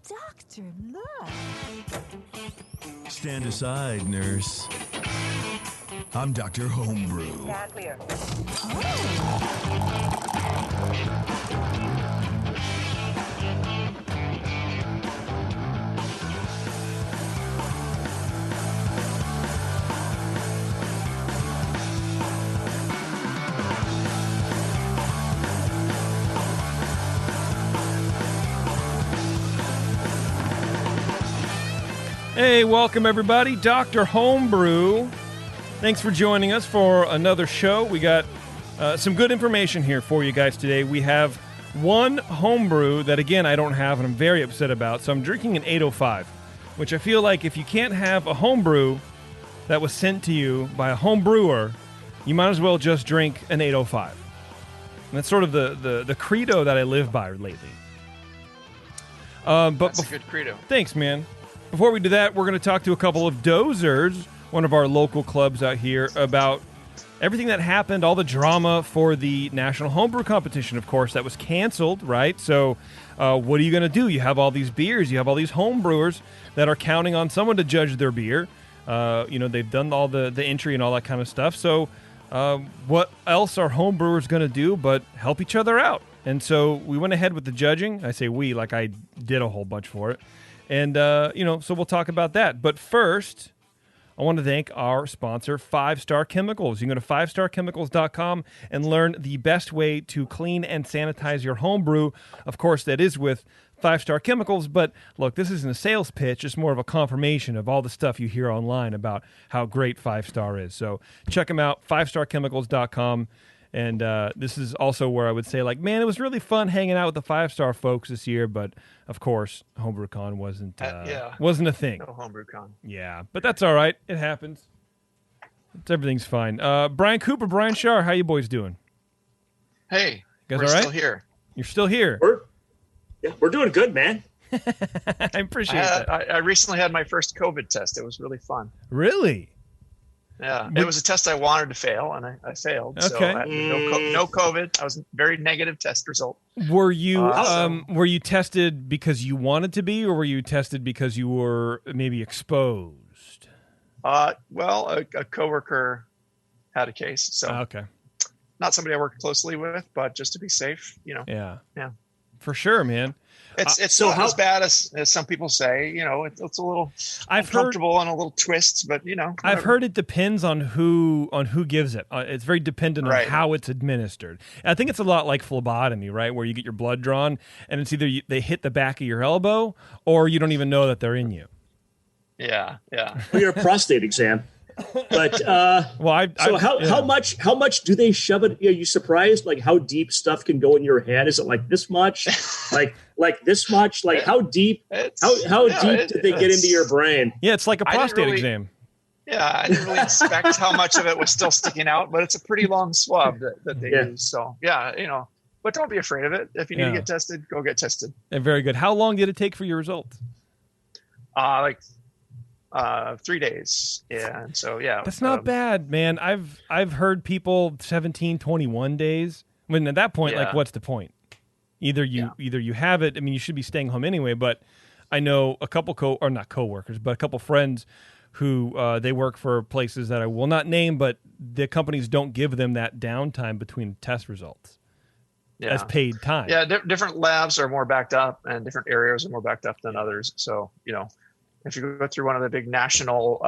Doctor, look. Stand aside, nurse. I'm Dr. Homebrew. Clear. Hey, welcome everybody. Dr. Homebrew. Thanks for joining us for another show. We got some good information here for you guys today. We have one homebrew that, again, I don't have and I'm very upset about. So I'm drinking an 805, which I feel like if you can't have a homebrew that was sent to you by a home brewer, you might as well just drink an 805. And that's sort of the credo that I live by lately. That's a good credo. Thanks, man. Before we do that, we're going to talk to a couple of Dozers, one of our local clubs out here, about everything that happened, all the drama for the National Homebrew Competition, of course, that was canceled, right? So what are you going to do? You have all these beers. You have all these homebrewers that are counting on someone to judge their beer. They've done all the entry and all that kind of stuff. So what else are homebrewers going to do but help each other out? And so we went ahead with the judging. I say we, like I did a whole bunch for it. And, so we'll talk about that. But first, I want to thank our sponsor, 5 Star Chemicals. You can go to 5starchemicals.com and learn the best way to clean and sanitize your home brew. Of course, that is with 5 Star Chemicals. But look, this isn't a sales pitch. It's more of a confirmation of all the stuff you hear online about how great 5 Star is. So check them out, 5starchemicals.com. And this is also where I would say, like, man, it was really fun hanging out with the 5 Star folks this year. But, of course, HomebrewCon wasn't a thing. No HomebrewCon. Yeah, but that's all right. It happens. Everything's fine. Brian Cooper, Brian Shar, how you boys doing? Hey, you guys we're all right? still here. You're still here. We're doing good, man. I appreciate that. I recently had my first COVID test. It was really fun. Really? Yeah, it was a test I wanted to fail, and I failed. Okay. So no COVID. I was a very negative test result. Were you were you tested because you wanted to be, or were you tested because you were maybe exposed? Well, a coworker had a case, so okay. Not somebody I worked closely with, but just to be safe, Yeah. Yeah. For sure, man. It's not as bad as some people say. It's a little uncomfortable and a little twist, but whatever. I've heard it depends on who gives it. It's very dependent on how it's administered. And I think it's a lot like phlebotomy, right, where you get your blood drawn, and it's either they hit the back of your elbow, or you don't even know that they're in you. Yeah. Or your prostate exam. But how much do they shove it? Are you surprised? Like how deep stuff can go in your head? Is it like this much? like this much? Like how deep? How deep did they get into your brain? Yeah, it's like a prostate exam. Yeah, I didn't really expect how much of it was still sticking out, but it's a pretty long swab that they use. So but don't be afraid of it. If you need to get tested, go get tested. Very good. How long did it take for your results? 3 days. Yeah. And so, that's not bad, man. I've heard people 17, 21 days. I mean, at that point, like, what's the point? Either you have it. I mean, you should be staying home anyway, but I know a couple not coworkers, but a couple friends who they work for places that I will not name, but the companies don't give them that downtime between test results as paid time. Yeah. Different labs are more backed up and different areas are more backed up than others. So, if you go through one of the big national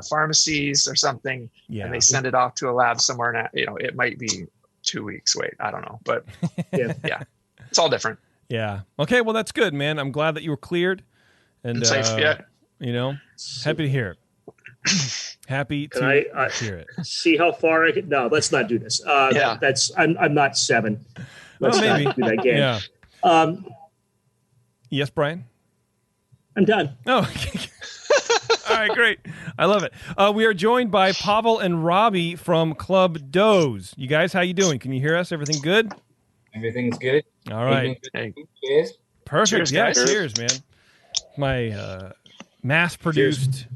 pharmacies or something, and they send it off to a lab somewhere, it might be 2 weeks wait. I don't know, but it's all different. Yeah. Okay. Well, that's good, man. I'm glad that you were cleared, and safe. Happy to hear it. Happy to hear it. See how far I can. No, let's not do this. I'm not 7. Let's not do that game. Yeah. Yes, Brian. I'm done. Oh, all right, great. I love it. We are joined by Pavel and Robbie from Club Doze. You guys, how you doing? Can you hear us? Everything good? Everything's good. All right. Hey. Cheers. Perfect. Cheers, man. My mass-produced.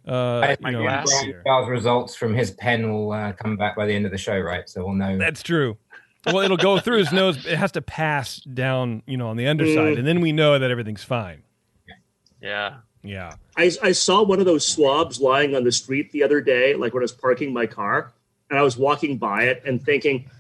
Brian's results from his pen will come back by the end of the show, right? So we'll know. That's true. Well, it'll go through his nose. It has to pass down, on the underside, and then we know that everything's fine. Yeah. Yeah. I saw one of those swabs lying on the street the other day, like when I was parking my car, and I was walking by it and thinking,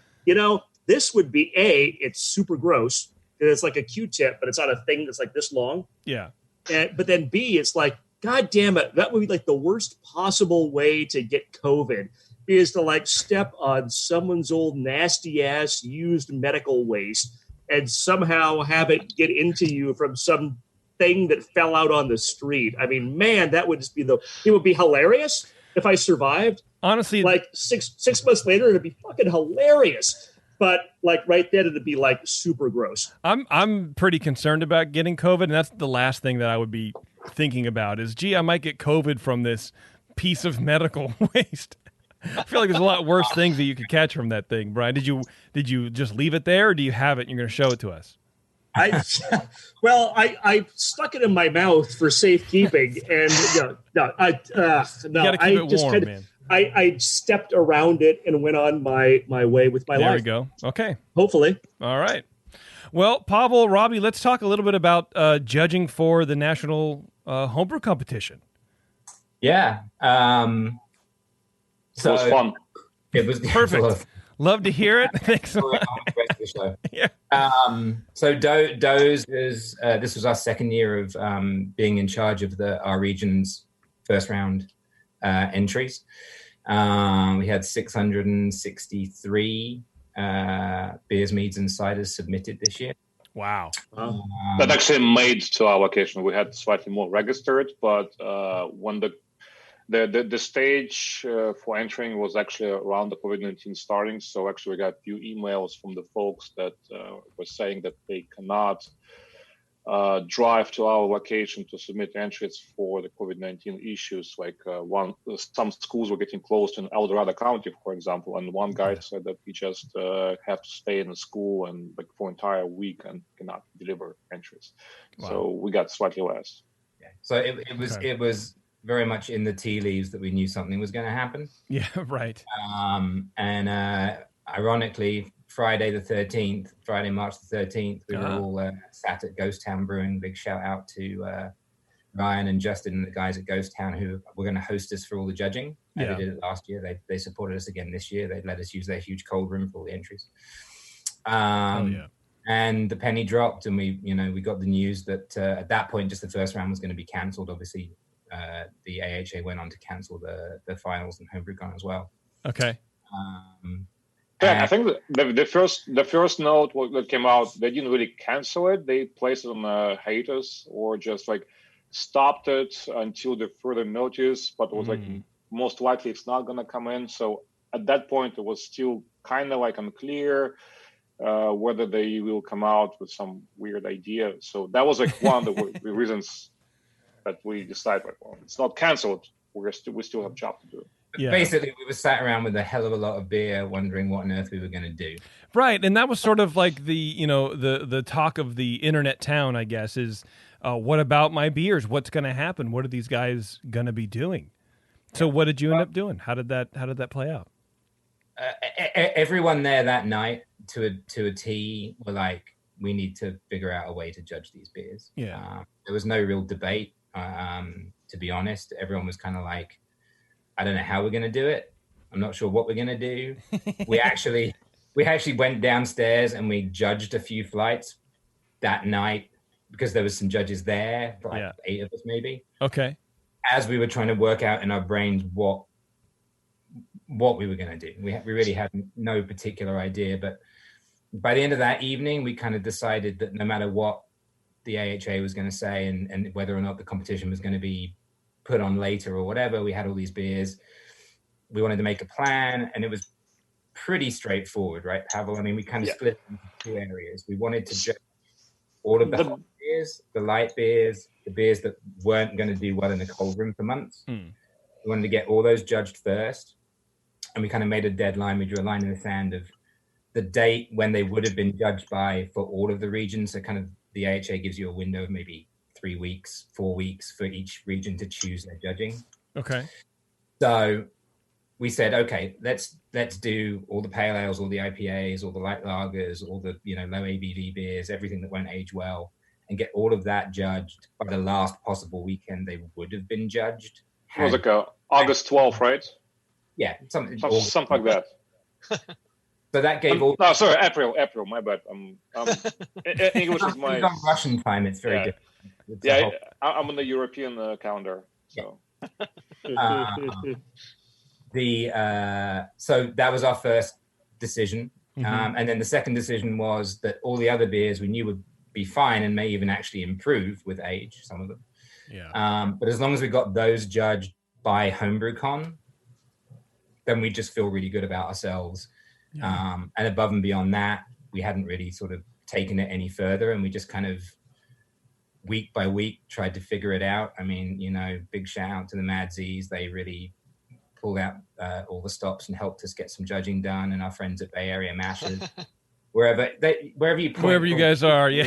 this would be it's super gross. It's like a Q-tip, but it's on a thing that's like this long. Yeah. But then B, it's like, God damn it, that would be like the worst possible way to get COVID is to like step on someone's old nasty ass used medical waste and somehow have it get into you from some thing that fell out on the street. I mean, man, that would just be it would be hilarious if I survived. Honestly, like six months later, it'd be fucking hilarious. But like right then, it'd be like super gross. I'm pretty concerned about getting COVID, and that's the last thing that I would be thinking about is, I might get COVID from this piece of medical waste. I feel like there's a lot worse things that you could catch from that thing. Brian, did you just leave it there, or do you have it and you're going to show it to us? I stuck it in my mouth for safekeeping, and I just warm, man. I stepped around it and went on my way with my life. There we go. Okay. Hopefully. All right. Well, Pavel, Robbie, let's talk a little bit about judging for the national homebrew competition. Yeah. It was fun. It was perfect. Love to hear it. Thanks. Yeah. So Doze is this was our second year of being in charge of our region's first round entries. We had 663 beers, meads, and ciders submitted this year. Wow. That actually made to our location. We had slightly more registered, but when the stage for entering was actually around the COVID-19 starting, so actually we got a few emails from the folks that were saying that they cannot drive to our location to submit entries for the COVID-19 issues. Like some schools were getting closed in El Dorado County, for example, and one guy said that he just have to stay in the school and like for an entire week and cannot deliver entries. Wow. So we got slightly less. Yeah. So it was very much in the tea leaves that we knew something was going to happen. Yeah, right. And ironically, Friday, March the 13th, we were all sat at Ghost Town Brewing. Big shout out to Ryan and Justin and the guys at Ghost Town who were going to host us for all the judging. Yeah. They did it last year. They supported us again this year. They let us use their huge cold room for all the entries. And the penny dropped, and we got the news that at that point, just the first round was going to be cancelled. Obviously, the AHA went on to cancel the finals and HomebrewCon as well. Okay. I think the first note that came out, they didn't really cancel it. They placed it on a hiatus or just like stopped it until the further notice. But it was like most likely it's not going to come in. So at that point, it was still kind of like unclear whether they will come out with some weird idea. So that was like one of the reasons that we decided, like, well, it's not canceled. We still have a job to do. Yeah. Basically, we were sat around with a hell of a lot of beer, wondering what on earth we were going to do. Right, and that was sort of like the talk of the internet town, I guess, is what about my beers? What's going to happen? What are these guys going to be doing? So, what did you end up doing? How did that play out? Everyone there that night, to a T, were like, we need to figure out a way to judge these beers. Yeah, there was no real debate. To be honest, everyone was kind of like, I don't know how we're going to do it. I'm not sure what we're going to do. We actually went downstairs and we judged a few flights that night because there was some judges there, like 8 of us maybe. Okay. As we were trying to work out in our brains what we were going to do. We really had no particular idea, but by the end of that evening, we kind of decided that no matter what the AHA was going to say and whether or not the competition was going to be put on later or whatever, we had all these beers. We wanted to make a plan, and it was pretty straightforward, right, Pavel? I mean, we kind of split into 2 areas. We wanted to judge all of the hot beers, the light beers, the beers that weren't going to do well in the cold room for months. We wanted to get all those judged first, and we kind of made a deadline. We drew a line in the sand of the date when they would have been judged by for all of the regions. So kind of the AHA gives you a window of maybe 3 weeks, 4 weeks for each region to choose their judging. Okay. So we said, okay, let's do all the pale ales, all the IPAs, all the light lagers, all the low ABV beers, everything that won't age well, and get all of that judged by the last possible weekend they would have been judged. It was like August 12th, right? Yeah, something like that. So that gave all. No, sorry, April. My bad. English is my Russian time. It's very different. I'm on the European calendar. So. So that was our first decision, and then the second decision was that all the other beers we knew would be fine and may even actually improve with age, some of them. But as long as we got those judged by HomebrewCon, then we just feel really good about ourselves. And above and beyond that, we hadn't really sort of taken it any further, and we just kind of week by week tried to figure it out. I mean, big shout out to the Mad Z's. They really pulled out all the stops and helped us get some judging done, and our friends at Bay Area Mashers. Wherever you guys are, Either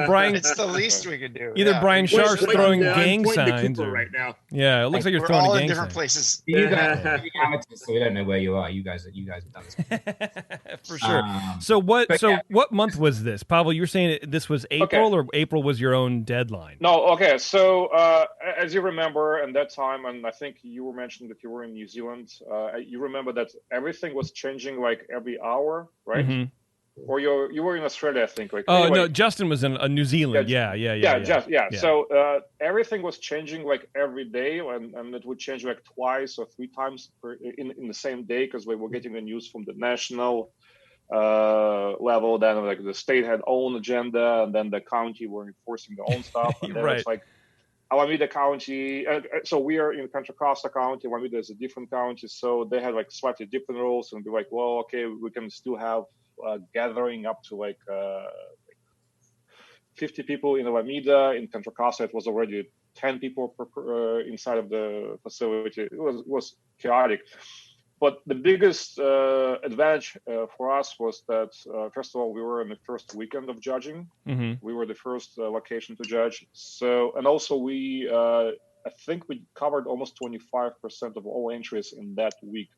Brian, it's the least we could do. Either Brian Sharp's throwing gang signs right now. Yeah, it looks like you're throwing all a gang in different sign. places. You guys are amateurs, so we don't know where you are. You guys have done this for sure. What month was this, Pavel? You were saying this was April, or April was your own deadline? No, okay. So as you remember, at that time, and I think you were mentioning that you were in New Zealand. You remember that everything was changing like every hour. Right? Mm-hmm. Or you were in Australia, I think. No, Justin was in New Zealand. Yeah. So everything was changing like every day, and it would change like twice or three times in the same day, because we were getting the news from the national level. Then like the state had own agenda, and then the county were enforcing their own stuff. And then it's like Alameda County, so we are in Contra Costa County. Alameda is a different county, so they had like slightly different rules, and be like, well, okay, we can still have gathering up to like 50 people in Alameda. In Contra Costa, it was already 10 people inside of the facility. It was chaotic. But the biggest advantage for us was that, first of all, we were in the first weekend of judging. Mm-hmm. We were the first location to judge. So, and also we, I think we covered almost 25% of all entries in that week.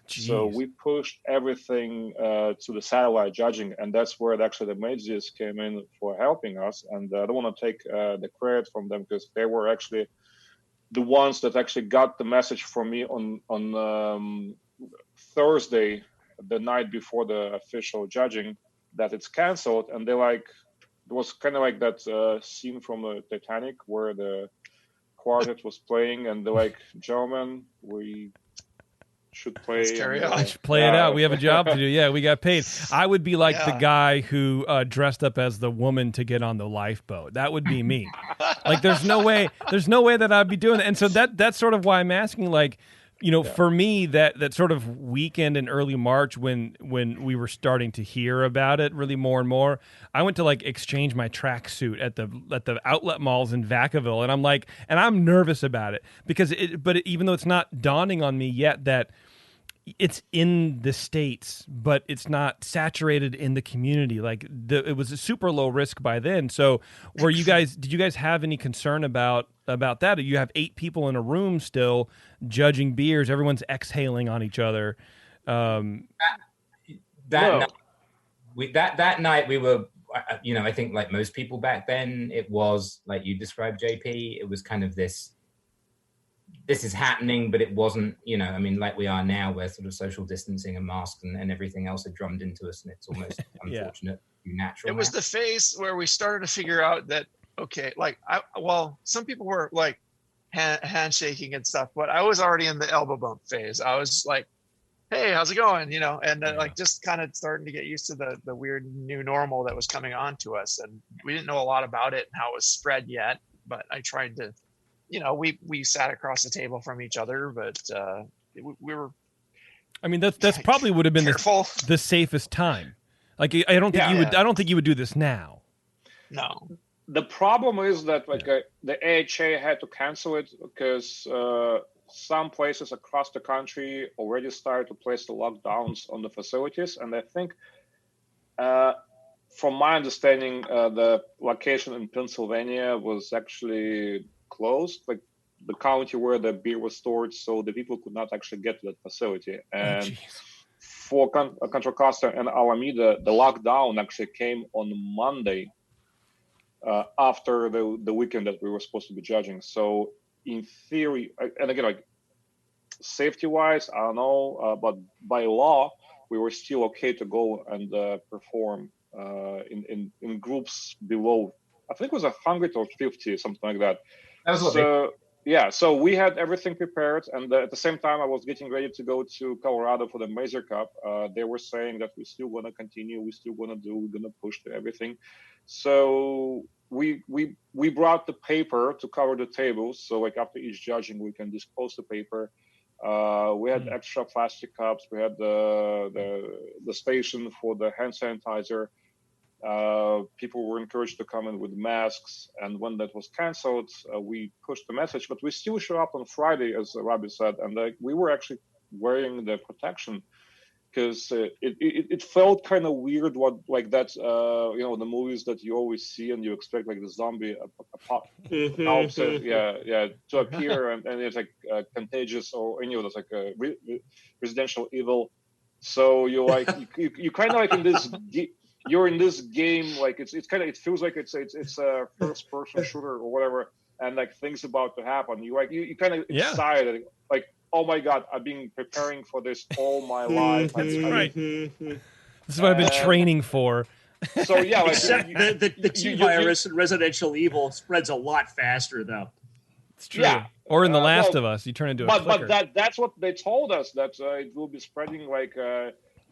Jeez. So we pushed everything to the satellite judging, and that's where actually the Mazes came in for helping us. And I don't want to take the credit from them, because they were actually the ones that actually got the message from me on Thursday, the night before the official judging, that it's canceled. And they it was kind of like that scene from the Titanic where the quartet was playing, and they're like, gentlemen, we should play. Play it out. We have a job to do. Yeah, we got paid. I would be like the guy who dressed up as the woman to get on the lifeboat. That would be me. Like, there's no way that I'd be doing it. And so that's sort of why I'm asking, like, for me, that sort of weekend in early March when we were starting to hear about it really more and more, I went to like exchange my tracksuit at the outlet malls in Vacaville, and I'm like, and I'm nervous about it because even though it's not dawning on me yet that it's in the States, but it's not saturated in the community. Like it was a super low risk by then. So did you guys have any concern about that? You have 8 people in a room still judging beers. Everyone's exhaling on each other. That night we were, I think like most people back then, it was like you described, JP. It was kind of this is happening, but it wasn't, like we are now, where sort of social distancing and masks and everything else are drummed into us, and it's almost unfortunate, natural. It was the phase where we started to figure out that, okay, like, some people were like handshaking and stuff, but I was already in the elbow bump phase. I was like, hey, how's it going? And like just kind of starting to get used to the weird new normal that was coming on to us. And we didn't know a lot about it and how it was spread yet, but I tried to, we sat across the table from each other, but we were. I mean, that's probably would have been the safest time. Like, I don't think you would do this now. No. The problem is that the AHA had to cancel it because some places across the country already started to place the lockdowns on the facilities, and I think, from my understanding, the location in Pennsylvania was actually closed. Like the county where the beer was stored, so the people could not actually get to that facility. And for Contra Costa and Alameda, the lockdown actually came on Monday after the weekend that we were supposed to be judging. So in theory, and again, like safety-wise, I don't know, but by law, we were still okay to go and perform in groups below, I think it was 100 or 50, something like that. So we had everything prepared, and at the same time, I was getting ready to go to Colorado for the Major Cup. They were saying that we're still going to continue, we're going to push to everything. So we brought the paper to cover the tables. So like after each judging, we can dispose the paper. We had extra plastic cups. We had the station for the hand sanitizer. People were encouraged to come in with masks, and when that was canceled, we pushed the message. But we still show up on Friday, as Robbie said, and we were actually wearing the protection because it felt kind of weird, what like that, the movies that you always see and you expect like the zombie apocalypse, to appear, and it's like contagious, or that's like a residential evil. So you're like you kind of like in this. You're in this game, like it's kind of, it feels like it's a first person shooter or whatever, and like things about to happen. You kind of excited, like, oh my god, I've been preparing for this all my life. Right. This is what I've been training for. So yeah, like, except the T-virus and Residential Evil spreads a lot faster, though. It's true. Yeah. Or in The Last of Us, you turn into a clicker. But that's what they told us, that it will be spreading like.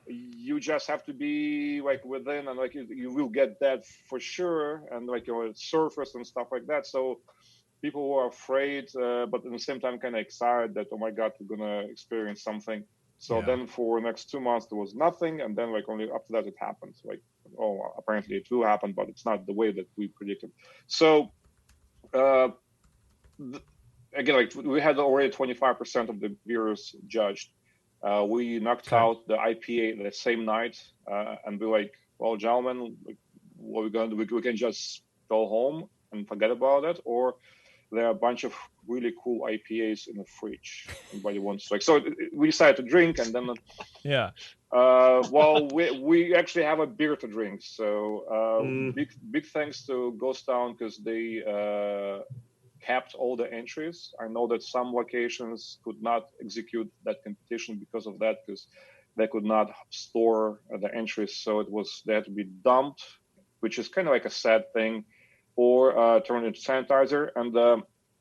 You just have to be like within, and like you will get that for sure, and like surface and stuff like that. So people were afraid, but at the same time kind of excited that, oh my god, we're gonna experience something. So then for the next 2 months there was nothing, and then like only after that it happened. Like, oh, apparently it will happen, but it's not the way that we predicted. So again, like we had already 25% of the viewers judged. We knocked out the IPA the same night, and be like, well, gentlemen, what are we going to do? We can just go home and forget about it, or there are a bunch of really cool IPAs in the fridge. Anybody wants to, like, so we decided to drink, and then we actually have a beer to drink. So big thanks to Ghost Town, because they kept all the entries. I know that some locations could not execute that competition because of that, because they could not store the entries. So they had to be dumped, which is kind of like a sad thing, or turned into sanitizer. And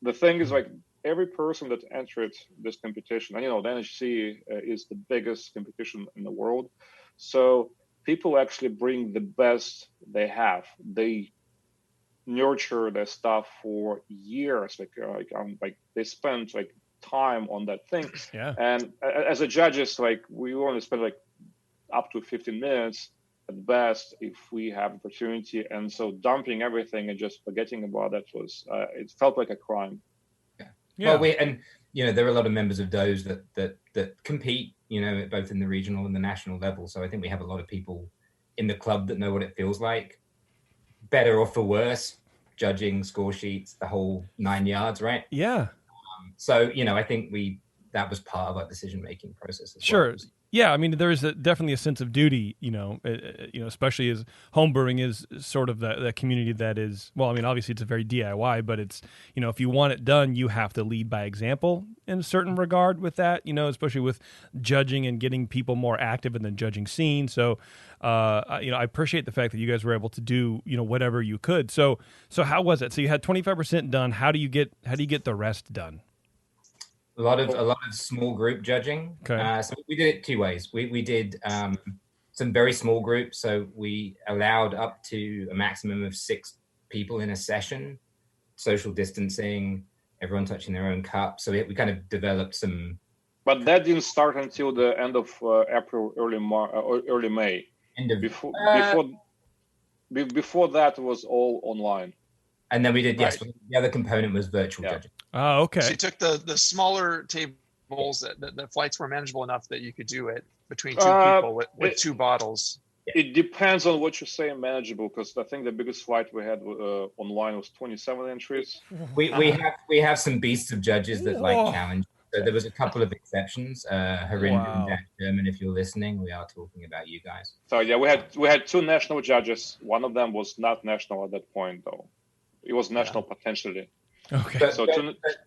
the thing is, like, every person that entered this competition, and the NHC is the biggest competition in the world. So people actually bring the best they have. They nurture their stuff for years, like they spend like time on that thing. And as a judges, like, we only spend like up to 15 minutes at best if we have opportunity, and so dumping everything and just forgetting about that was it felt like a crime. Well, there are a lot of members of Doze that compete, both in the regional and the national level. So I think we have a lot of people in the club that know what it feels like, better or for worse, judging, score sheets, the whole 9 yards, right? Yeah. So, I think that was part of our decision-making process as sure. well. Yeah, I mean, there is definitely a sense of duty, especially as homebrewing is sort of that community that is, well, I mean, obviously it's a very DIY, but it's, if you want it done, you have to lead by example in a certain regard with that, especially with judging and getting people more active in the judging scene. So, I appreciate the fact that you guys were able to do, whatever you could. So how was it? So you had 25% done. How do you get the rest done? A lot of small group judging. Okay. So we did it two ways. We did some very small groups. So we allowed up to a maximum of 6 people in a session, social distancing, everyone touching their own cup. So we kind of developed some. But that didn't start until the end of April, early May. Before that was all online. And then we did, yes, the other component was virtual judging. Oh, okay. So you took the smaller tables, that the flights were manageable enough that you could do it between 2 people with 2 bottles. It depends on what you say manageable, because I think the biggest fight we had online was 27 entries. We have some beasts of judges that like challenge. So there was a couple of exceptions. Harinder and Dan Sherman, if you're listening, we are talking about you guys. So yeah, we had 2 national judges. One of them was not national at that point, though. It was national potentially. Okay. So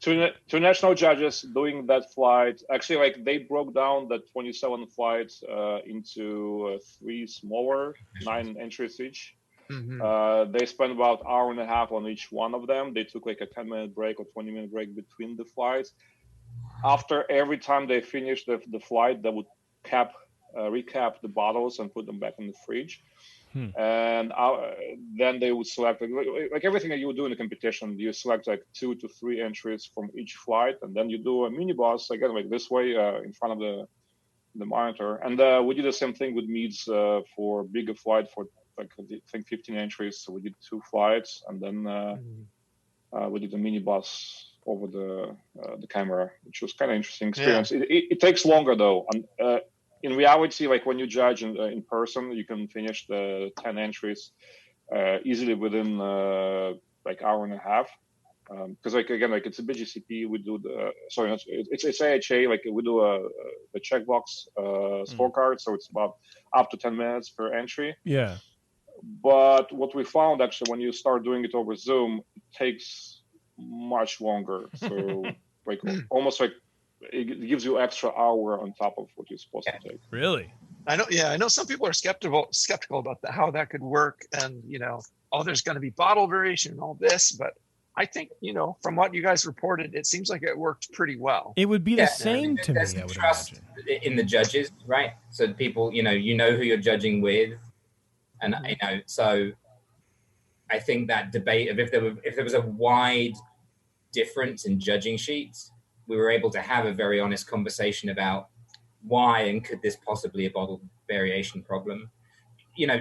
two national judges doing that flight. Actually, like they broke down that 27 flights into 3 smaller 9 entries each. Mm-hmm. They spent about an hour and a half on each one of them. They took like a 10-minute break or 20-minute break between the flights. After every time they finished the flight, they would recap the bottles and put them back in the fridge. And then they would select like everything that you would do in a competition. You select like 2 to 3 entries from each flight, and then you do a mini boss again like this way in front of the monitor. And we did the same thing with meads for bigger flight for like I think 15 entries. So we did 2 flights, and then we did a mini boss over the camera, which was kind of interesting experience. Yeah. It takes longer though. In reality, like when you judge in person, you can finish the 10 entries easily within like hour and a half. Because like again, like it's a BGCP, we do it's AHA, like we do the checkbox scorecard, so it's about up to 10 minutes per entry. Yeah. But what we found actually when you start doing it over Zoom, it takes much longer. So like almost like it gives you extra hour on top of what you're supposed to take. Really? I know some people are skeptical about how that could work, and there's going to be bottle variation and all this, but I think from what you guys reported, it seems like it worked pretty well. It would be the same to me. I would trust imagine in the judges, right? So people, you know who you're judging with, and so I think that debate of if there was a wide difference in judging sheets, we were able to have a very honest conversation about why and could this possibly a bottle variation problem.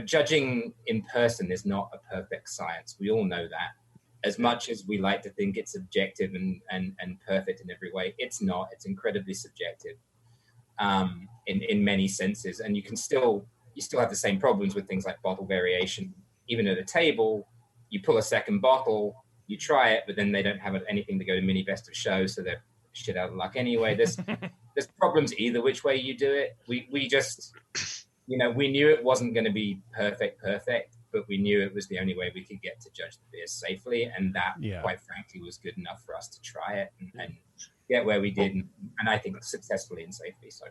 Judging in person is not a perfect science. We all know that. As much as we like to think it's objective and perfect in every way, it's not. It's incredibly subjective in many senses. And you still have the same problems with things like bottle variation. Even at a table, you pull a second bottle, you try it, but then they don't have anything to go to mini best of show, so they're shit out of luck anyway. There's problems either which way you do it. We just we knew it wasn't going to be perfect, but we knew it was the only way we could get to judge the beers safely, and that quite frankly was good enough for us to try it and get where we did, and I think successfully and safely. So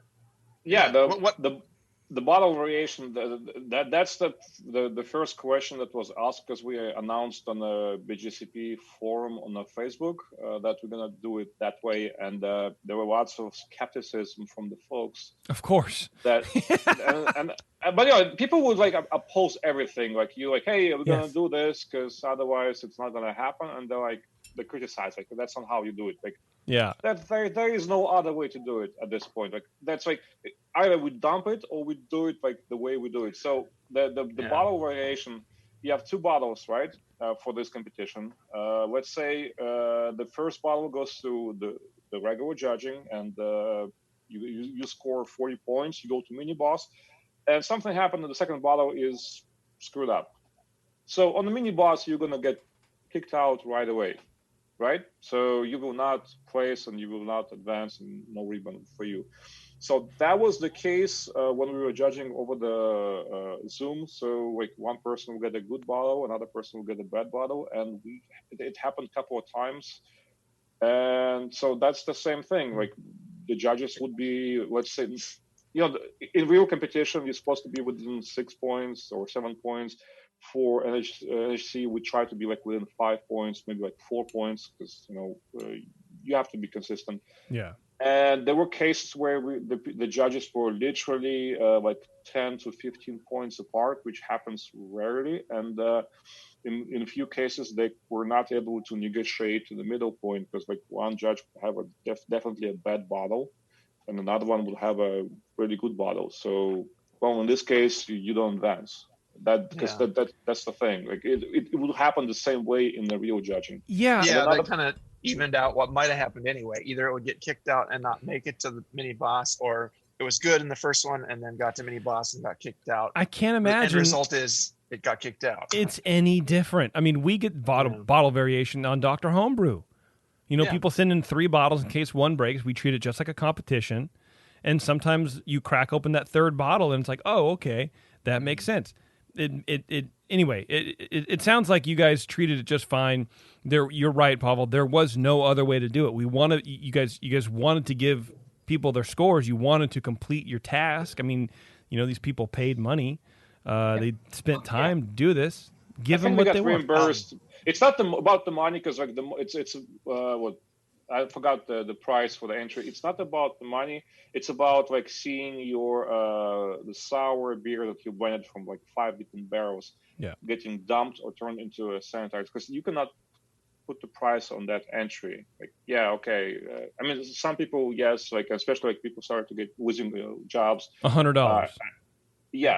the bottle variation, that's the first question that was asked, because we announced on the BGCP forum on the Facebook that we're going to do it that way. And there were lots of skepticism from the folks. Of course. But people would like oppose everything. Like hey, we're going to do this because otherwise it's not going to happen. And they criticize, like, that's not how you do it. Like, that there is no other way to do it at this point. Like, that's like either we dump it or we do it like the way we do it. So the bottle variation, you have 2 bottles, right, for this competition. Let's say the first bottle goes to the regular judging, and you score 40 points. You go to mini boss, and something happened, and the second bottle is screwed up. So on the mini boss, you're gonna get kicked out right away. Right? So you will not place and you will not advance, and no ribbon for you. So that was the case when we were judging over the Zoom. So like one person will get a good bottle, another person will get a bad bottle, and it happened a couple of times. And so that's the same thing. Like the judges would be, let's say, in real competition, you're supposed to be within 6 points or 7 points. For NHC, we try to be like within 5 points, maybe like 4 points, because you have to be consistent. Yeah. And there were cases where the judges were literally like 10 to 15 points apart, which happens rarely. And in a few cases, they were not able to negotiate to the middle point, because like one judge would have definitely a bad bottle, and another one would have a really good bottle. So, well, in this case, you don't advance. That's the thing. Like it would happen the same way in the real judging. That kind of evened out what might have happened anyway. Either it would get kicked out and not make it to the mini boss, or it was good in the first one, and then got to mini boss and got kicked out. I can't imagine. The end result is it got kicked out. It's any different. I mean, we get bottle variation on Dr. Homebrew. You know, people send in 3 bottles in case one breaks. We treat it just like a competition. And sometimes you crack open that 3rd bottle and it's like, oh, okay, that makes sense. Anyway, it sounds like you guys treated it just fine. You're right, Pavel. There was no other way to do it. You guys wanted to give people their scores. You wanted to complete your task. I mean, you know, these people paid money. They spent time to do this. Give them what they reimbursed. It's not about the money, because like it's what I forgot the price for the entry. It's not about the money. It's about like seeing your the sour beer that you blended from like 5 different barrels getting dumped or turned into a sanitizer, because you cannot put the price on that entry. Like, I mean, some people, yes, like especially like people started to get losing jobs. $100.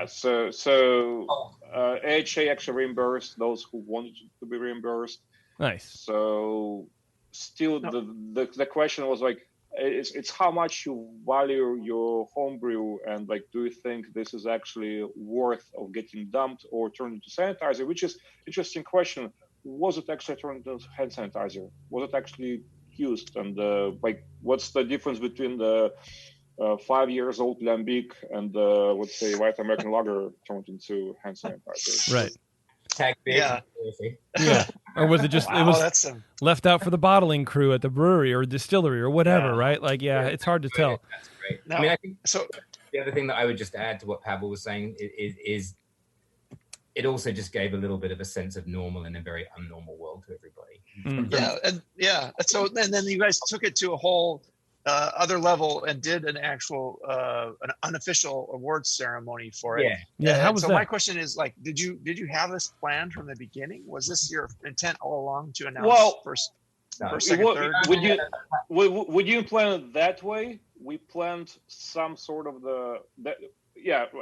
So AHA actually reimbursed those who wanted to be reimbursed. Nice. So still, the question was like, it's how much you value your homebrew, and like, do you think this is actually worth of getting dumped or turned into sanitizer? Which is interesting question. Was it actually turned into hand sanitizer? Was it actually used? And like, what's the difference between the 5 years old Lambic and let's say White American Lager turned into hand sanitizer? Right. Yeah. Or was it just left out for the bottling crew at the brewery or distillery or whatever, right? Like, it's hard to tell. That's great. No, I mean, I think the other thing that I would just add to what Pavel was saying is it also just gave a little bit of a sense of normal in a very unnormal world to everybody. So then you guys took it to a whole other level and did an actual an unofficial awards ceremony for it. How was so that? My question is, like, did you have this planned from the beginning? Was this your intent all along to announce first, second, third? Would you plan it that way? We planned some sort of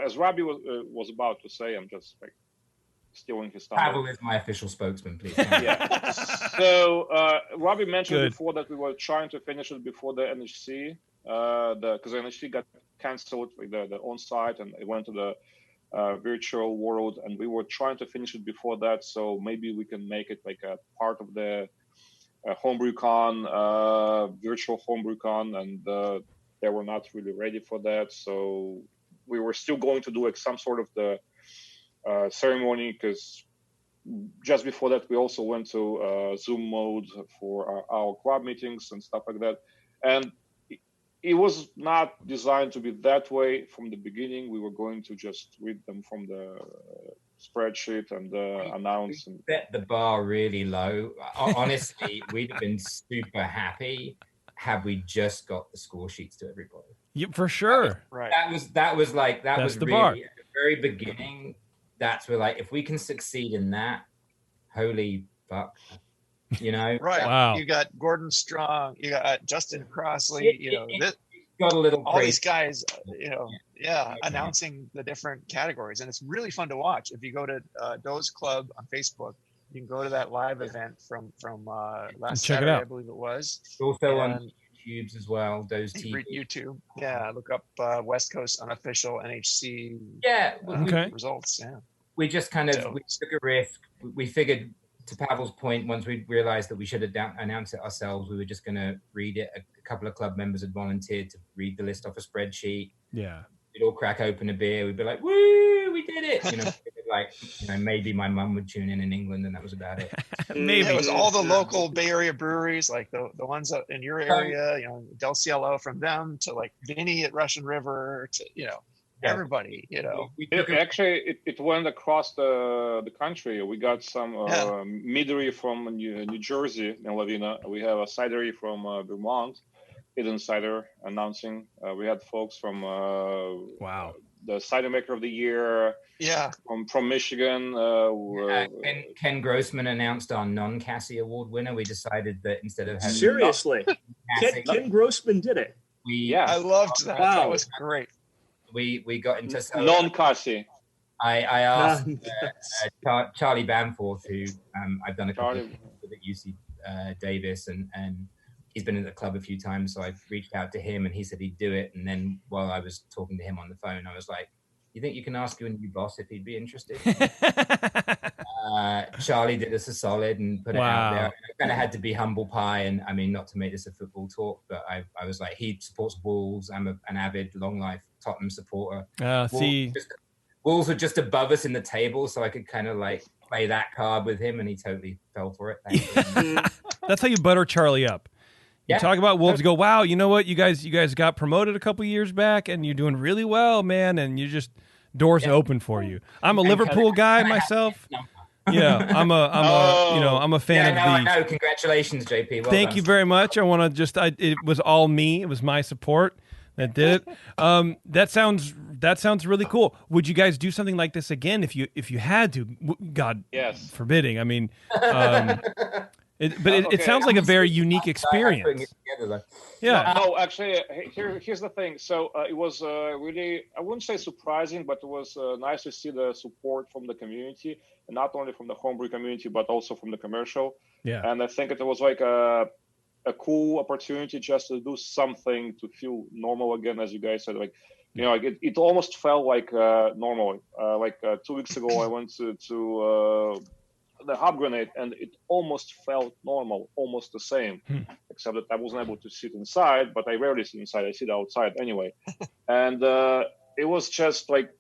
as Robbie was about to say. I'm just like stealing his thunder. Pavel is my official spokesman, please. So Robbie mentioned before that we were trying to finish it before the NHC, because the NHC got canceled, the on-site, and it went to the virtual world, and we were trying to finish it before that. So maybe we can make it like a part of the HomebrewCon, virtual HomebrewCon, and they were not really ready for that. So we were still going to do like some sort of the ceremony, because just before that we also went to Zoom mode for our club meetings and stuff like that, and it was not designed to be that way from the beginning. We were going to just read them from the spreadsheet and announce. And set the bar really low. Honestly, we'd have been super happy had we just got the score sheets to everybody. Yeah, for sure. That was really bar. At the very beginning. That's where, like, if we can succeed in that, holy fuck, you know? Right. Wow. You got Gordon Strong, you got Justin Crossley, got a little all crazy. These guys, announcing the different categories. And it's really fun to watch. If you go to Doze Club on Facebook, you can go to that live event from last Saturday, I believe it was. Also on YouTube as well, Doze TV. YouTube. Yeah, look up West Coast Unofficial NHC results. Yeah. We just kind of we took a risk. We figured, to Pavel's point, once we realized that we should have announced it ourselves, we were just going to read it. A couple of club members had volunteered to read the list off a spreadsheet. Yeah. We'd all crack open a beer. We'd be like, "Woo, we did it!" Maybe my mum would tune in England, and that was about it. Maybe it was all the local Bay Area breweries, like the ones up in your area. Del Cielo from them to like Vinny at Russian River to everybody. It went across the country. We got some meadery from New Jersey in Lavina. We have a cidery from Vermont. Hidden Cider announcing. We had folks from the Cider Maker of the Year. Yeah, from Michigan. Ken Grossman announced our non-Cassie Award winner. We decided that instead of having seriously, Ken Grossman did it. I loved that. Wow. That was great. We got into non-Cassie. I asked Charlie Bamforth, who I've done a couple of at UC Davis, and he's been in the club a few times, so I reached out to him, and he said he'd do it. And then while I was talking to him on the phone, I was like, "You think you can ask your new boss if he'd be interested?" Charlie did us a solid and put it out there. I kind of had to be humble pie, and I mean, not to make this a football talk, but I was like, he supports Wolves. I'm an avid long life Tottenham supporter. Wolves were just above us in the table, so I could kind of like play that card with him, and he totally fell for it. That's how you butter Charlie up. You talk about Wolves, go, wow, you know what? You guys got promoted a couple years back, and you're doing really well, man. And you just doors open for you. I'm a Liverpool guy myself. Yeah, I'm a fan of the. I know. Congratulations, JP. Well Thank done. you very much. I want to it was all me. It was my support that did it. That sounds really cool. Would you guys do something like this again if you had to? God, yes, forbidding. I mean, it sounds like a very unique experience. Yeah. No, actually, here's the thing. So it was really, I wouldn't say surprising, but it was nice to see the support from the community, and not only from the homebrew community, but also from the commercial. Yeah. And I think it was like a cool opportunity just to do something to feel normal again, as you guys said. Like, you know, like it almost felt like normal. 2 weeks ago, I went to the Hub Grenade, and it almost felt normal, almost the same, except that I wasn't able to sit inside, but I rarely sit inside. I sit outside anyway. And it was just like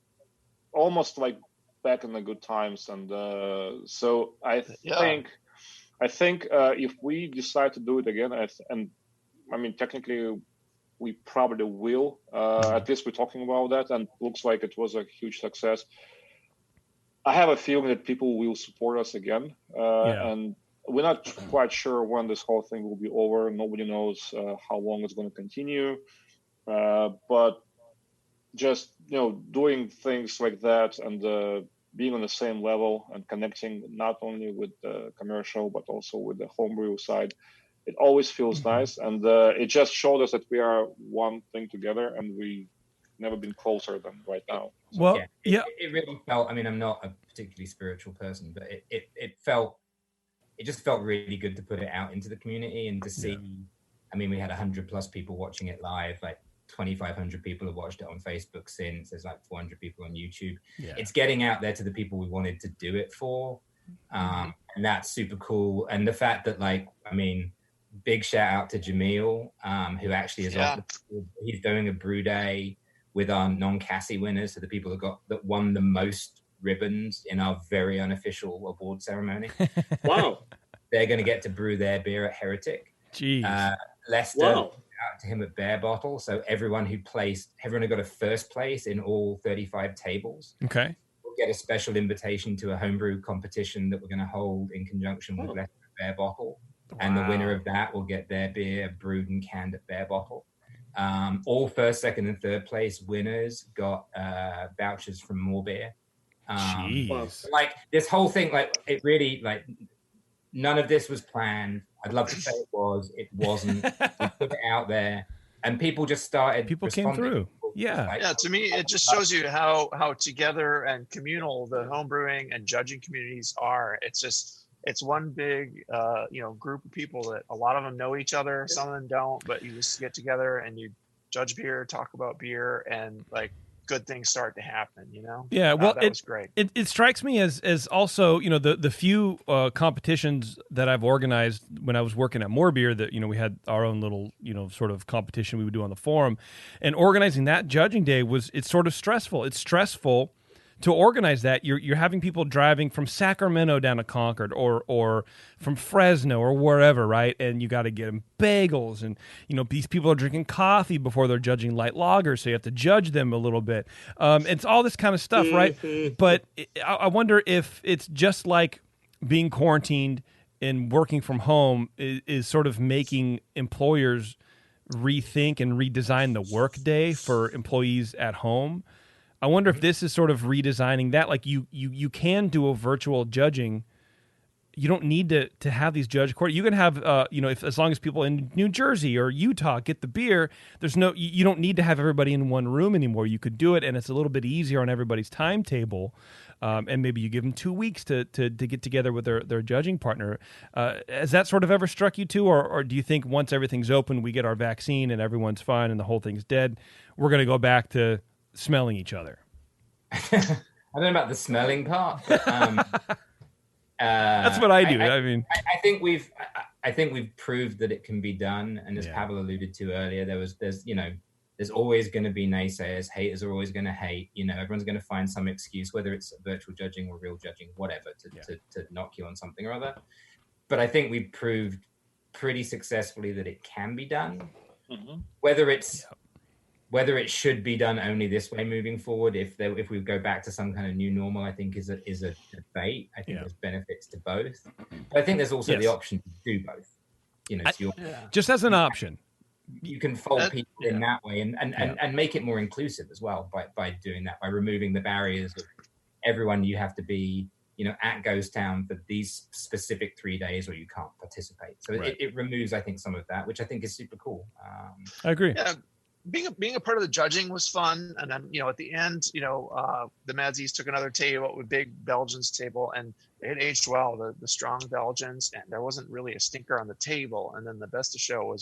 almost like back in the good times. And so I think if we decide to do it again, I mean, technically we probably will, at least we're talking about that, and looks like it was a huge success. I have a feeling that people will support us again, and we're not quite sure when this whole thing will be over. Nobody knows how long it's going to continue, but just doing things like that and being on the same level and connecting not only with the commercial but also with the homebrew side, it always feels nice, and it just showed us that we are one thing together, and we never been closer than right now. So, well, it really felt, I mean, I'm not a particularly spiritual person, but it just felt really good to put it out into the community and to see, I mean, we had 100+ people watching it live, like 2,500 people have watched it on Facebook since, there's like 400 people on YouTube. It's getting out there to the people we wanted to do it for. And that's super cool. And the fact that, like, I mean, big shout out to Jamil, who actually is he's doing a brew day with our non-Cassie winners, so the people that won the most ribbons in our very unofficial award ceremony. Wow. They're going to get to brew their beer at Heretic. Jeez. Lester, out to him at Bear Bottle. So everyone who got a first place in all 35 tables. Okay. Will get a special invitation to a homebrew competition that we're going to hold in conjunction with Lester at Bear Bottle. Wow. And the winner of that will get their beer brewed and canned at Bear Bottle. All first, second, and third place winners got vouchers from More Beer. Like this whole thing, like it really, like none of this was planned. I'd love to say it was. It wasn't. We put it out there, and people just started. People came through. To me, it just shows you how together and communal the homebrewing and judging communities are. It's one big, group of people that a lot of them know each other. Some of them don't, but you just get together and you judge beer, talk about beer, and like good things start to happen, Yeah. Well, that was great. It strikes me as also, the few competitions that I've organized when I was working at More Beer that, we had our own little, sort of competition we would do on the forum, and organizing that judging day it's sort of stressful. It's stressful to organize that. You're having people driving from Sacramento down to Concord or from Fresno or wherever, right? And you got to get them bagels, and these people are drinking coffee before they're judging light lagers, so you have to judge them a little bit. It's all this kind of stuff, right? But I wonder if it's just like being quarantined and working from home is sort of making employers rethink and redesign the workday for employees at home. I wonder if this is sort of redesigning that. Like you can do a virtual judging you don't need to have these judge court. You can have, as long as people in New Jersey or Utah get the beer, you don't need to have everybody in one room anymore. You could do it, and it's a little bit easier on everybody's timetable. And maybe you give them 2 weeks to get together with their judging partner. Has that sort of ever struck you too, or do you think once everything's open, we get our vaccine and everyone's fine and the whole thing's dead, we're going to go back to smelling each other? I don't know about the smelling part. But, that's what I do. I think we've proved that it can be done. And as Pavel alluded to earlier, there's always going to be naysayers. Haters are always going to hate. Everyone's going to find some excuse, whether it's virtual judging or real judging, whatever, to knock you on something or other. But I think we've proved pretty successfully that it can be done. Mm-hmm. Whether it should be done only this way moving forward, if we go back to some kind of new normal, I think is a debate. I think there's benefits to both, but I think there's also the option to do both. Just as an option, you can fold people in that way and make it more inclusive as well by doing that, by removing the barriers of everyone. You have to be at Ghost Town for these specific 3 days, or you can't participate. So it removes, I think, some of that, which I think is super cool. I agree. Yeah. Being a part of the judging was fun, and then at the end, the Madzies took another table, a big Belgians table, and it had aged well, the strong Belgians, and there wasn't really a stinker on the table. And then the best of show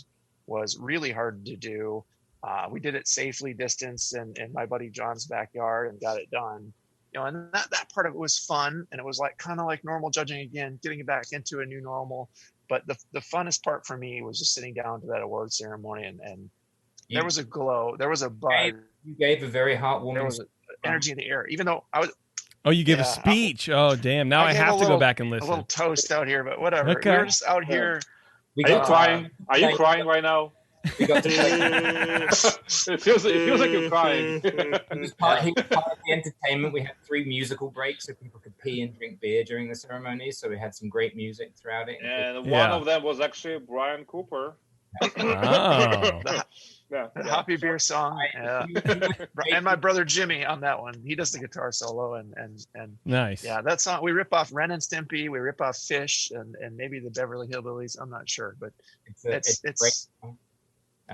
was really hard to do. We did it safely distanced in my buddy John's backyard and got it done. And that part of it was fun, and it was kind of like normal judging again, getting back into a new normal. But the funnest part for me was just sitting down to that award ceremony and there was a glow. There was a buzz. You gave a very heartwarming. There was energy in the air, even though I was. Oh, you gave a speech. Oh, damn! Now I have to go back and listen. A little toast out here, but whatever. Okay. We're just out here. Are you crying? Are you crying right now? We got to it feels like you're crying. He was part of the entertainment. We had 3 musical breaks so people could pee and drink beer during the ceremony. So we had some great music throughout it. And one of them was actually Brian Cooper. The Hoppy Beer song, and my brother Jimmy on that one. He does the guitar solo and nice. Yeah, that song we rip off Ren and Stimpy, we rip off Fish, and maybe the Beverly Hillbillies. I'm not sure, but it's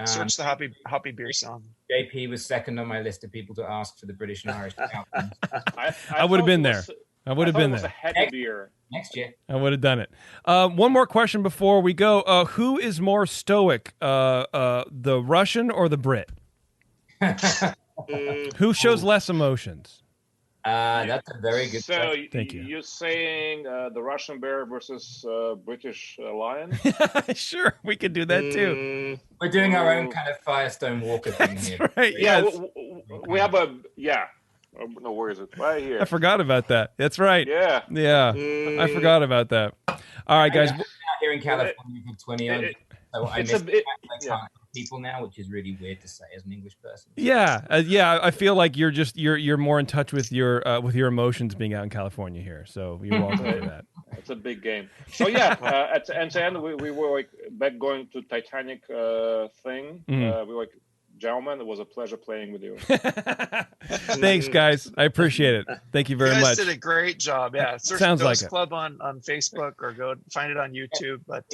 search the Hoppy Beer song. JP was second on my list of people to ask for the British and Irish albums. I would have been there. I would have been there. A heavy beer. Next year. I would have done it. One more question before we go. Who is more stoic, the Russian or the Brit? Who shows less emotions? That's a very good question. Thank you. You're saying the Russian bear versus British lion? Sure, we could do that too. We're doing our own kind of Firestone Walker thing here. Right, yeah. We have a... Yeah. No, where is it? Right here. I forgot about that. That's right. Yeah. I forgot about that. All right, guys. I'm out here in California for 20 years, so I miss people now, which is really weird to say as an English person. Yeah, I feel like you're more in touch with your emotions being out in California here. So you're welcome to that. It's a big game. So yeah, at the end we were back going to Titanic thing. We were gentlemen, it was a pleasure playing with you. Thanks, guys. I appreciate it. Thank you very much. You guys did a great job. Yeah, search Sounds Doze like Club on Facebook or go find it on YouTube. But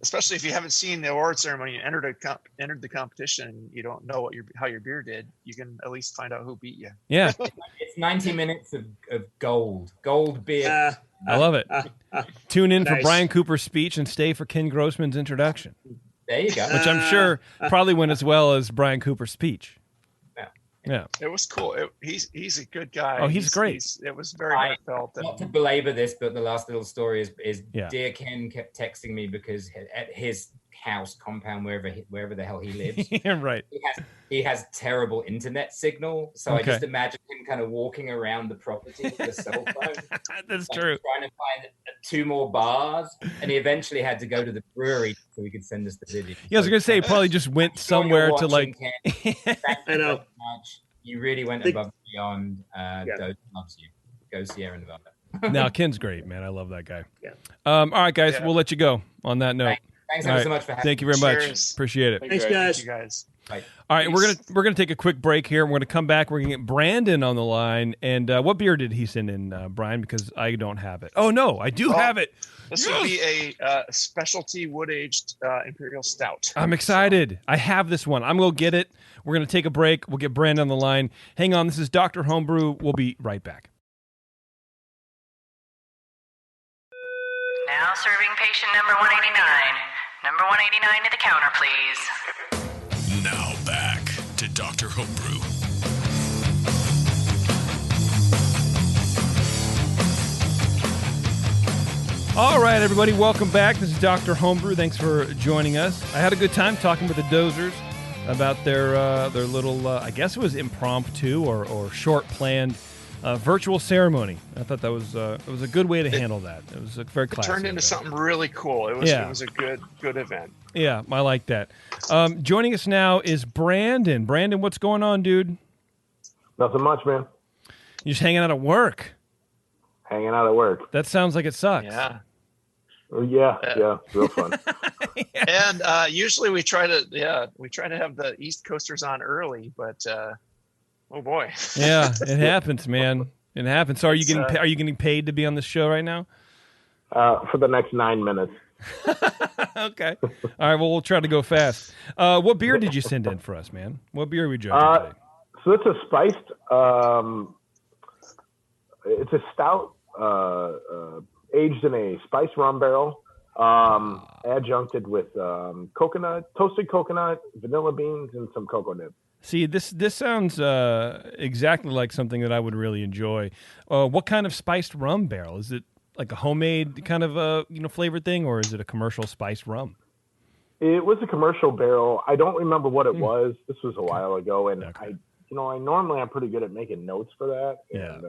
especially if you haven't seen the award ceremony and entered the competition, and you don't know how your beer did, you can at least find out who beat you. Yeah, it's 90 minutes of gold beer. I love it. Tune in for Brian Cooper's speech and stay for Ken Grossman's introduction. There you go. Which I'm sure probably went as well as Brian Cooper's speech. Yeah. It was cool. He's a good guy. Oh, he's great. It was very heartfelt. Not to belabor this, but the last little story is dear Ken kept texting me because at his house compound, wherever the hell he lives, right, he has terrible internet signal. So I just imagine him kind of walking around the property with a cell phone. That's true. Trying to find 2 more bars, and he eventually had to go to the brewery so he could send us the video. Yeah, I was gonna say he probably just went somewhere to like. I know. You really went above and beyond. Doze loves you. Go Sierra Nevada. No, Ken's great, man. I love that guy. Yeah. All right, guys, we'll let you go on that note. Thanks ever so much for having me. Thank you very much. Appreciate it. Thanks, guys. Thank you guys. Bye. All right, we're gonna take a quick break here. We're gonna come back. We're gonna get Brandon on the line. And what beer did he send in, Brian? Because I don't have it. Oh no, I do have it. This would be a specialty wood-aged Imperial Stout. I'm excited. I have this one. I'm gonna get it. We're gonna take a break. We'll get Brandon on the line. Hang on. This is Dr. Homebrew. We'll be right back. Now serving patient number 189. Number 189 to the counter, please. Now back to Dr. Homebrew. All right, everybody, welcome back. This is Dr. Homebrew. Thanks for joining us. I had a good time talking with the Dozers about their little, I guess it was impromptu or short-planned virtual ceremony. I thought that was it was a good way to handle that. It was a very classic. It turned into something really cool. It was a good event. Yeah, I like that. Joining us now is Brandon. Brandon, what's going on, dude? Nothing much, man. You're just hanging out at work. Hanging out at work. That sounds like it sucks. Yeah. Yeah, real fun. And usually we try to have the East Coasters on early, but oh boy. Yeah, it happens, man. It happens. So are you getting paid to be on this show right now? For the next 9 minutes. Okay. All right. Well, we'll try to go fast. What beer did you send in for us, man? What beer are we judging today? So it's a spiced. It's a stout, aged in a spiced rum barrel, adjuncted with toasted coconut, vanilla beans, and some cocoa nibs. See, this sounds exactly like something that I would really enjoy. What kind of spiced rum barrel? Is it like a homemade kind of flavored thing, or is it a commercial spiced rum? It was a commercial barrel. I don't remember what it was. This was a while ago, and okay. I'm pretty good at making notes for that, Yeah. and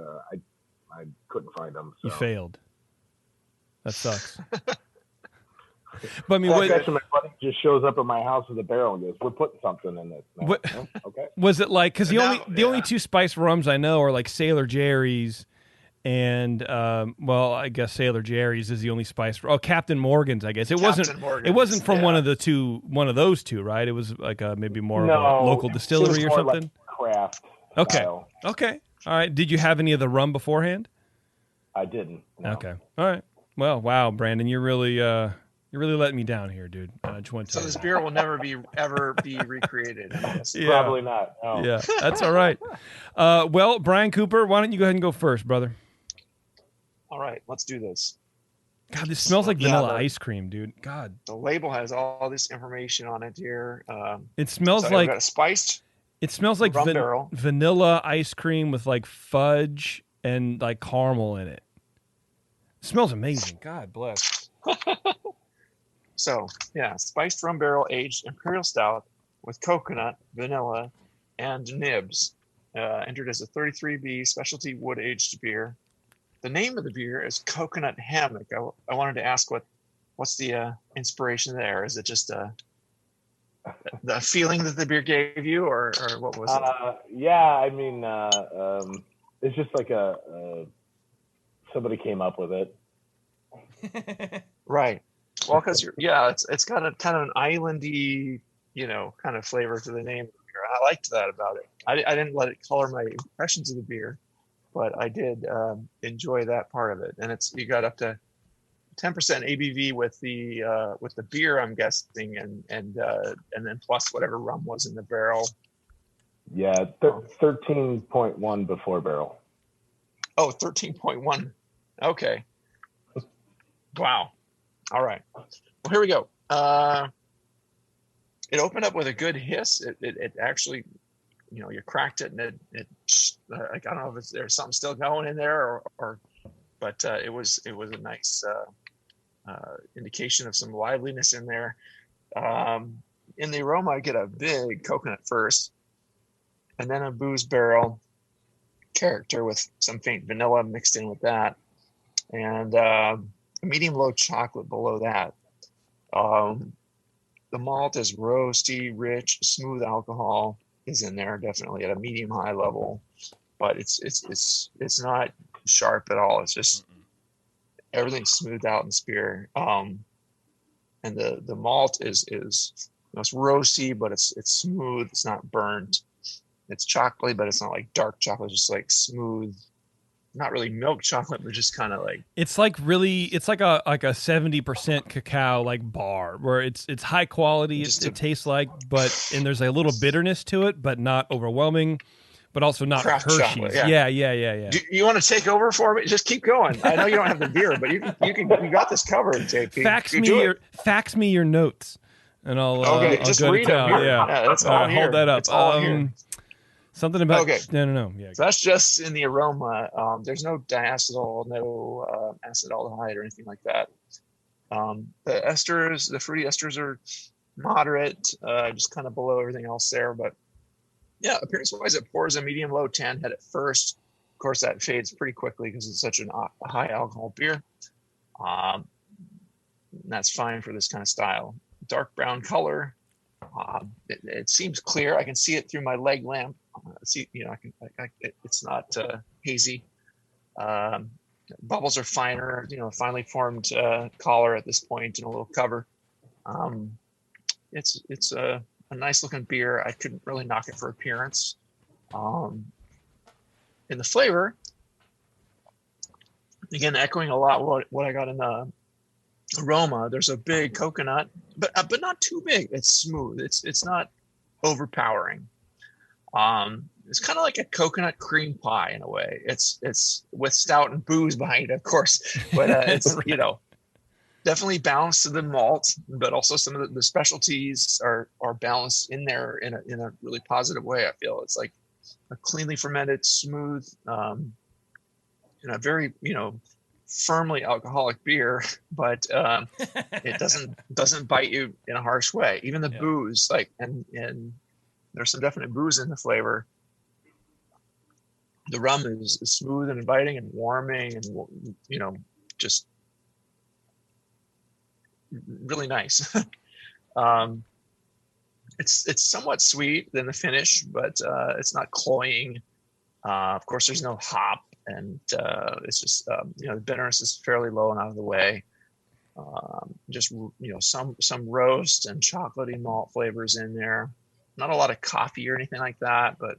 I couldn't find them. So. You failed. That sucks. But I mean, actually, my buddy just shows up at my house with a barrel and goes, "We're putting something in this." What, okay. Was it like, because the only two spiced rums I know are like Sailor Jerry's and I guess Sailor Jerry's is the only spiced. Oh, Captain Morgan's, I guess. It wasn't from one of those two, right? It was like maybe more of a local distillery or something. Like craft. Okay. Style. Okay. All right. Did you have any of the rum beforehand? I didn't. No. Okay. All right. Well, wow, Brandon, you're really letting me down here, dude. I just want to. So this beer will never ever be recreated. Probably not. No. Yeah, that's all right. Well, Brian Cooper, why don't you go ahead and go first, brother? All right, let's do this. God, this smells like vanilla ice cream, dude. God. The label has all this information on it here. It smells like got spiced. It smells like vanilla ice cream with like fudge and like caramel in it. It smells amazing. God bless. So, yeah, spiced rum barrel aged Imperial Stout with coconut, vanilla, and nibs. Entered as a 33B specialty wood aged beer. The name of the beer is Coconut Hammock. I wanted to ask what's the inspiration there? Is it just the feeling that the beer gave you, or what was it? Yeah, I mean, it's just like somebody came up with it. Right. Well, because it's got a kind of an islandy, kind of flavor to the name of the beer. I liked that about it. I didn't let it color my impressions of the beer, but I did enjoy that part of it. And you got up to 10% ABV with the beer, I'm guessing, and then plus whatever rum was in the barrel. Yeah, 13.1 before barrel. Oh, 13.1. Okay. Wow. All right. Well, here we go. It opened up with a good hiss. It actually, you cracked it, and it like, I don't know if there's something still going in there but it was a nice indication of some liveliness in there. In the aroma, I get a big coconut first, and then a booze barrel character with some faint vanilla mixed in with that, and a medium low chocolate below that. The malt is roasty, rich, smooth alcohol is in there, definitely at a medium high level, but it's not sharp at all. It's just everything's smoothed out in this beer. and the malt is it's roasty, but it's smooth. It's not burnt. It's chocolatey, but it's not like dark chocolate. It's just like smooth, not really milk chocolate, but just kind of like it's like a 70% cacao like bar where it's high quality. It tastes like, and there's a little bitterness to it, but not overwhelming. But also not Hershey's. Chocolate, yeah. Do you want to take over for me? Just keep going. I know you don't have the beer, but you got this covered, JP. Fax me your notes, and I'll just go read to town. them. Yeah, that's all here. Hold that up. It's all here. Something about no. Yeah, so that's just in the aroma. There's no diacetyl, no acetaldehyde or anything like that. The esters, the fruity esters are moderate, just kind of below everything else there, but. Yeah, appearance-wise, it pours a medium-low tan head at first. Of course, that fades pretty quickly because it's such a high alcohol beer. That's fine for this kind of style. Dark brown color. It seems clear. I can see it through my leg lamp. It's not hazy. Bubbles are finer. Finely formed collar at this point and a little cover. It's a nice looking beer. I couldn't really knock it for appearance. In the flavor, again, echoing a lot what I got in the aroma. There's a big coconut, but not too big. It's smooth. It's not overpowering. It's kind of like a coconut cream pie in a way. It's with stout and booze behind it, of course, but it's definitely balanced to the malt, but also some of the specialties are balanced in there in a really positive way. I feel it's like a cleanly fermented, smooth, a very firmly alcoholic beer, but it doesn't bite you in a harsh way. Even the booze, and there's some definite booze in the flavor. The rum is smooth and inviting and warming, and just really nice. It's somewhat sweet in the finish, but it's not cloying. Of course, there's no hop, and it's just the bitterness is fairly low and out of the way. Just some roast and chocolatey malt flavors in there. Not a lot of coffee or anything like that, but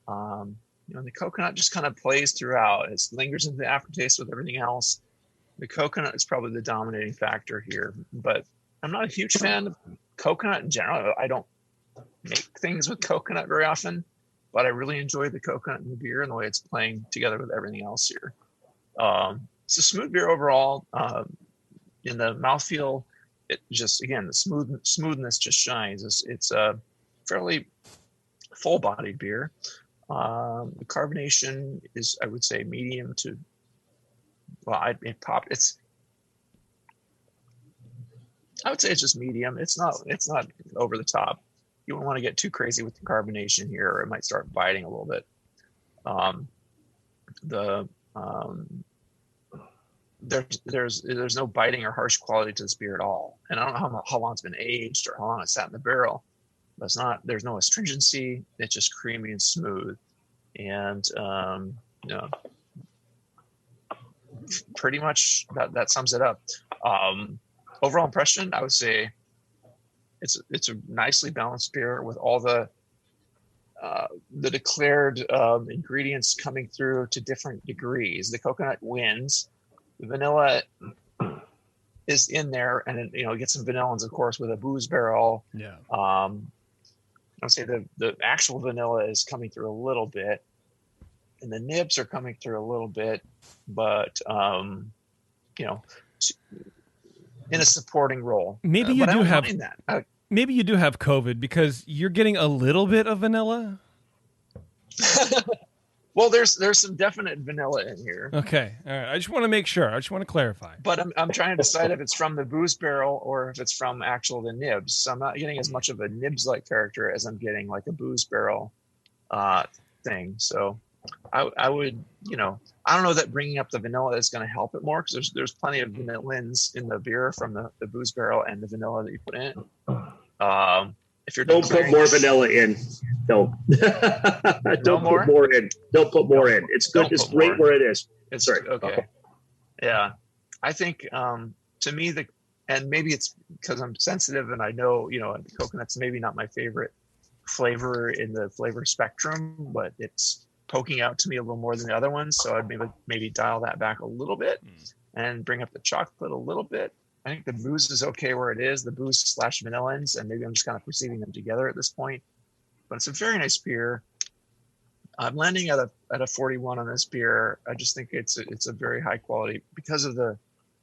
the coconut just kind of plays throughout. It lingers into the aftertaste with everything else. The coconut is probably the dominating factor here, but I'm not a huge fan of coconut in general. I don't make things with coconut very often, but I really enjoy the coconut in the beer and the way it's playing together with everything else here. It's a smooth beer overall. In the mouthfeel, it just, again, the smoothness just shines. It's a fairly full-bodied beer. The carbonation is, I would say, medium to I would say it's just medium. It's not over the top. You don't want to get too crazy with the carbonation here, or it might start biting a little bit. There's no biting or harsh quality to this beer at all. And I don't know how long it's been aged or how long it's sat in the barrel. But there's no astringency. It's just creamy and smooth. And pretty much that sums it up. Overall impression, I would say it's a nicely balanced beer with all the declared ingredients coming through to different degrees. The coconut wins. The vanilla is in there, and get some vanillins, of course, with a booze barrel. Yeah. I would say the actual vanilla is coming through a little bit, and the nibs are coming through a little bit, but in a supporting role. Maybe you do have that. Maybe you do have COVID because you're getting a little bit of vanilla. Well, there's some definite vanilla in here. Okay, all right. I just want to make sure. I just want to clarify. But I'm trying to decide if it's from the booze barrel or if it's from the nibs. So I'm not getting as much of a nibs-like character as I'm getting like a booze barrel thing. So I would, I don't know that bringing up the vanilla is going to help it more because there's plenty of vanillins in the beer from the booze barrel and the vanilla that you put in. If you're don't put more vanilla in. Don't. Don't put more in. Don't put more in. It's good. It's great where it is. It's right. Okay. Yeah. I think to me and maybe it's because I'm sensitive and I know, coconut's maybe not my favorite flavor in the flavor spectrum, but it's poking out to me a little more than the other ones. So I'd maybe dial that back a little bit and bring up the chocolate a little bit. I think the booze is okay where it is, the booze / vanillins, and maybe I'm just kind of perceiving them together at this point. But it's a very nice beer. I'm landing at a 41 on this beer. I just think it's a very high quality because of the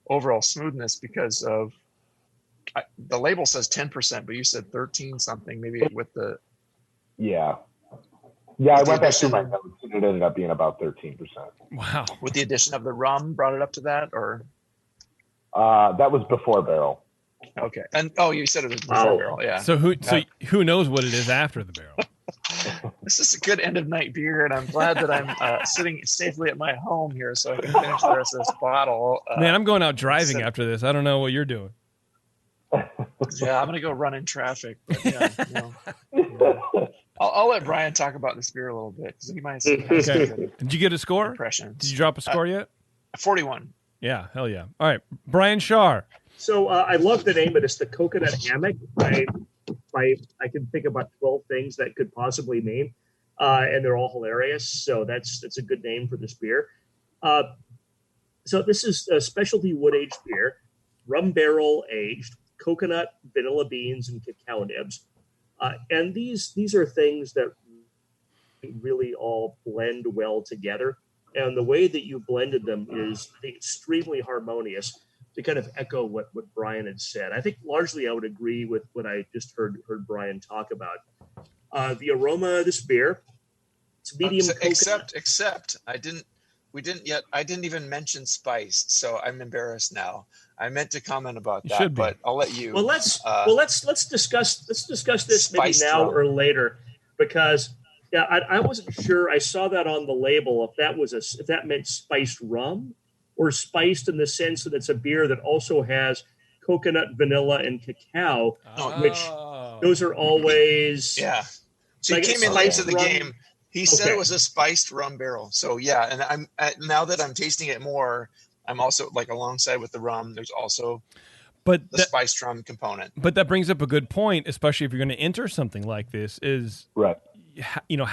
overall smoothness, because of the label says 10%, but you said 13 something, maybe with the. Yeah. Yeah, I went back through my notes and it ended up being about 13%. Wow. With the addition of the rum brought it up to that, or? That was before barrel. Okay. And you said it was before barrel, yeah. So who knows what it is after the barrel? This is a good end of night beer, and I'm glad that I'm sitting safely at my home here so I can finish the rest of this bottle. Man, I'm going out driving after this. I don't know what you're doing. Yeah, I'm going to go run in traffic. But yeah, I'll let Brian talk about this beer a little bit, because he might have okay. Did you get a score? Impressions. Did you drop a score yet? 41. Yeah, hell yeah. All right, Brian Shar. So I love the name of this, the coconut hammock. I can think about 12 things that could possibly name, and they're all hilarious. So that's a good name for this beer. So this is a specialty wood aged beer, rum barrel aged, coconut, vanilla beans, and cacao nibs. And these are things that really all blend well together. And the way that you blended them is, I think, extremely harmonious, to kind of echo what Brian had said. I think largely I would agree with what I just heard Brian talk about. The aroma of this beer, it's medium coconut. Except I didn't even mention spiced, so I'm embarrassed now. I meant to comment about that, but I'll let you. Well, let's discuss this maybe now or later, because I wasn't sure. I saw that on the label if that meant spiced rum, or spiced in the sense that it's a beer that also has coconut, vanilla, and cacao, which those are always So he came in late to the game. He said it was a spiced rum barrel. So yeah, and I'm now that I'm tasting it more, I'm also alongside with the rum. There's also the spiced rum component. But that brings up a good point, especially if you're going to enter something like this. Is right.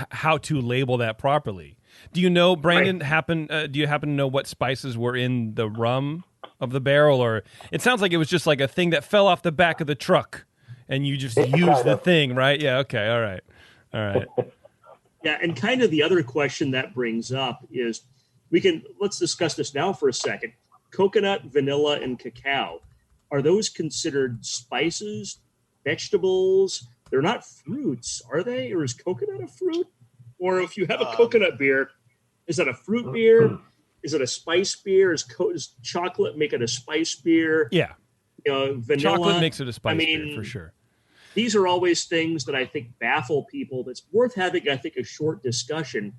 How to label that properly. Do you know, Brandon? Do you happen to know what spices were in the rum of the barrel, or it sounds like it was just like a thing that fell off the back of the truck, and you just used the thing, right? Yeah. Okay. All right. Yeah, and kind of the other question that brings up is, let's discuss this now for a second. Coconut, vanilla, and cacao, are those considered spices, vegetables? They're not fruits, are they? Or is coconut a fruit? Or if you have a coconut beer, is that a fruit beer? Is it a spice beer? Is chocolate make it a spice beer? Yeah. Vanilla. Chocolate makes it a spice beer for sure. These are always things that I think baffle people. That's worth having, I think, a short discussion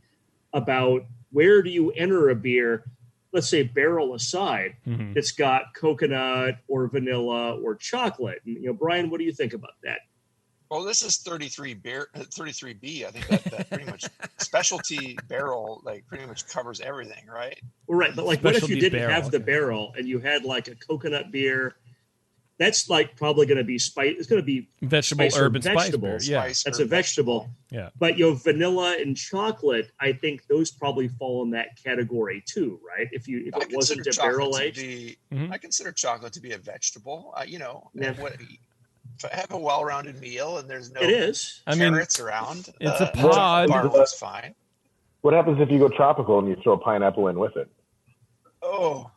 about where do you enter a beer, let's say barrel aside, that's got coconut or vanilla or chocolate. And, Brian, what do you think about that? Well, this is 33B. I think that pretty much specialty barrel, pretty much covers everything, right? Well, right, but what if you didn't have the barrel and you had a coconut beer? That's probably going to be spice. It's going to be vegetable, urban spice beer. Yeah, that's a vegetable. Yeah, but vanilla and chocolate, I think those probably fall in that category too, right? If it wasn't a barrel aged, I consider chocolate to be a vegetable. If I have a well-rounded meal and there's no carrots around, it's a pod. Barley's fine. What happens if you go tropical and you throw a pineapple in with it? Oh.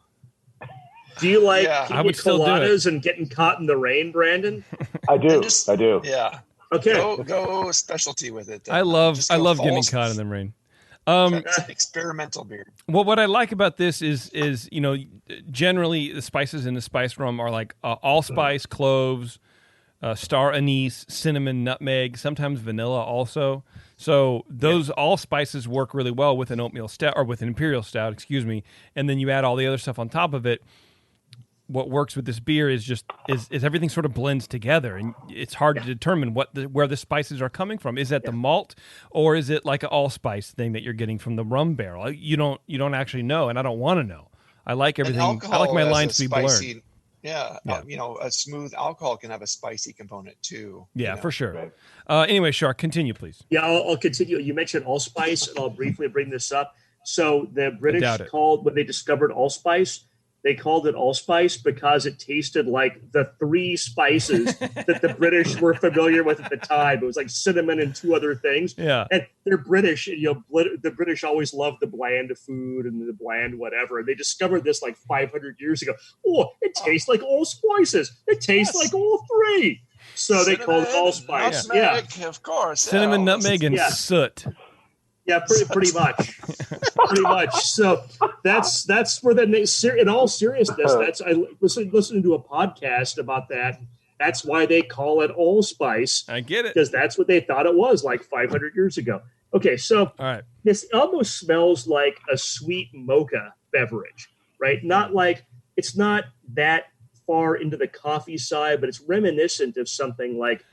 Do you like I would still do it. And getting caught in the rain, Brandon? I do. I do. Yeah. Okay. Go specialty with it. I love getting caught in the rain. It's an experimental beer. Well, what I like about this is generally the spices in the spice rum are allspice, cloves, star anise, cinnamon, nutmeg, sometimes vanilla also. So those all spices work really well with an oatmeal stout or with an imperial stout, excuse me. And then you add all the other stuff on top of it. What works with this beer is everything sort of blends together, and it's hard to determine where the spices are coming from. Is that the malt, or is it like an allspice thing that you're getting from the rum barrel? You don't actually know, and I don't want to know. I like everything. I like my lines to be blurred. Yeah, a smooth alcohol can have a spicy component too. Yeah, for sure. Anyway, Shark, continue, please. Yeah, I'll continue. You mentioned allspice, and I'll briefly bring this up. So the British called, when they discovered allspice, they called it allspice because it tasted like the 3 spices that the British were familiar with at the time. It was like cinnamon and 2 other things. Yeah. And they're British. The British always loved the bland food and the bland whatever. And they discovered this like 500 years ago. Oh, it tastes like all spices. It tastes like all 3. So they called it allspice. Nutmeg, yeah, of course. Cinnamon, nutmeg, and soot. Yeah, pretty much, pretty much. So that's where in all seriousness, I listening to a podcast about that. That's why they call it allspice. I get it, because that's what they thought it was like 500 years ago. Okay, so all right, this almost smells like a sweet mocha beverage, right? Not like it's not that far into the coffee side, but it's reminiscent of something like.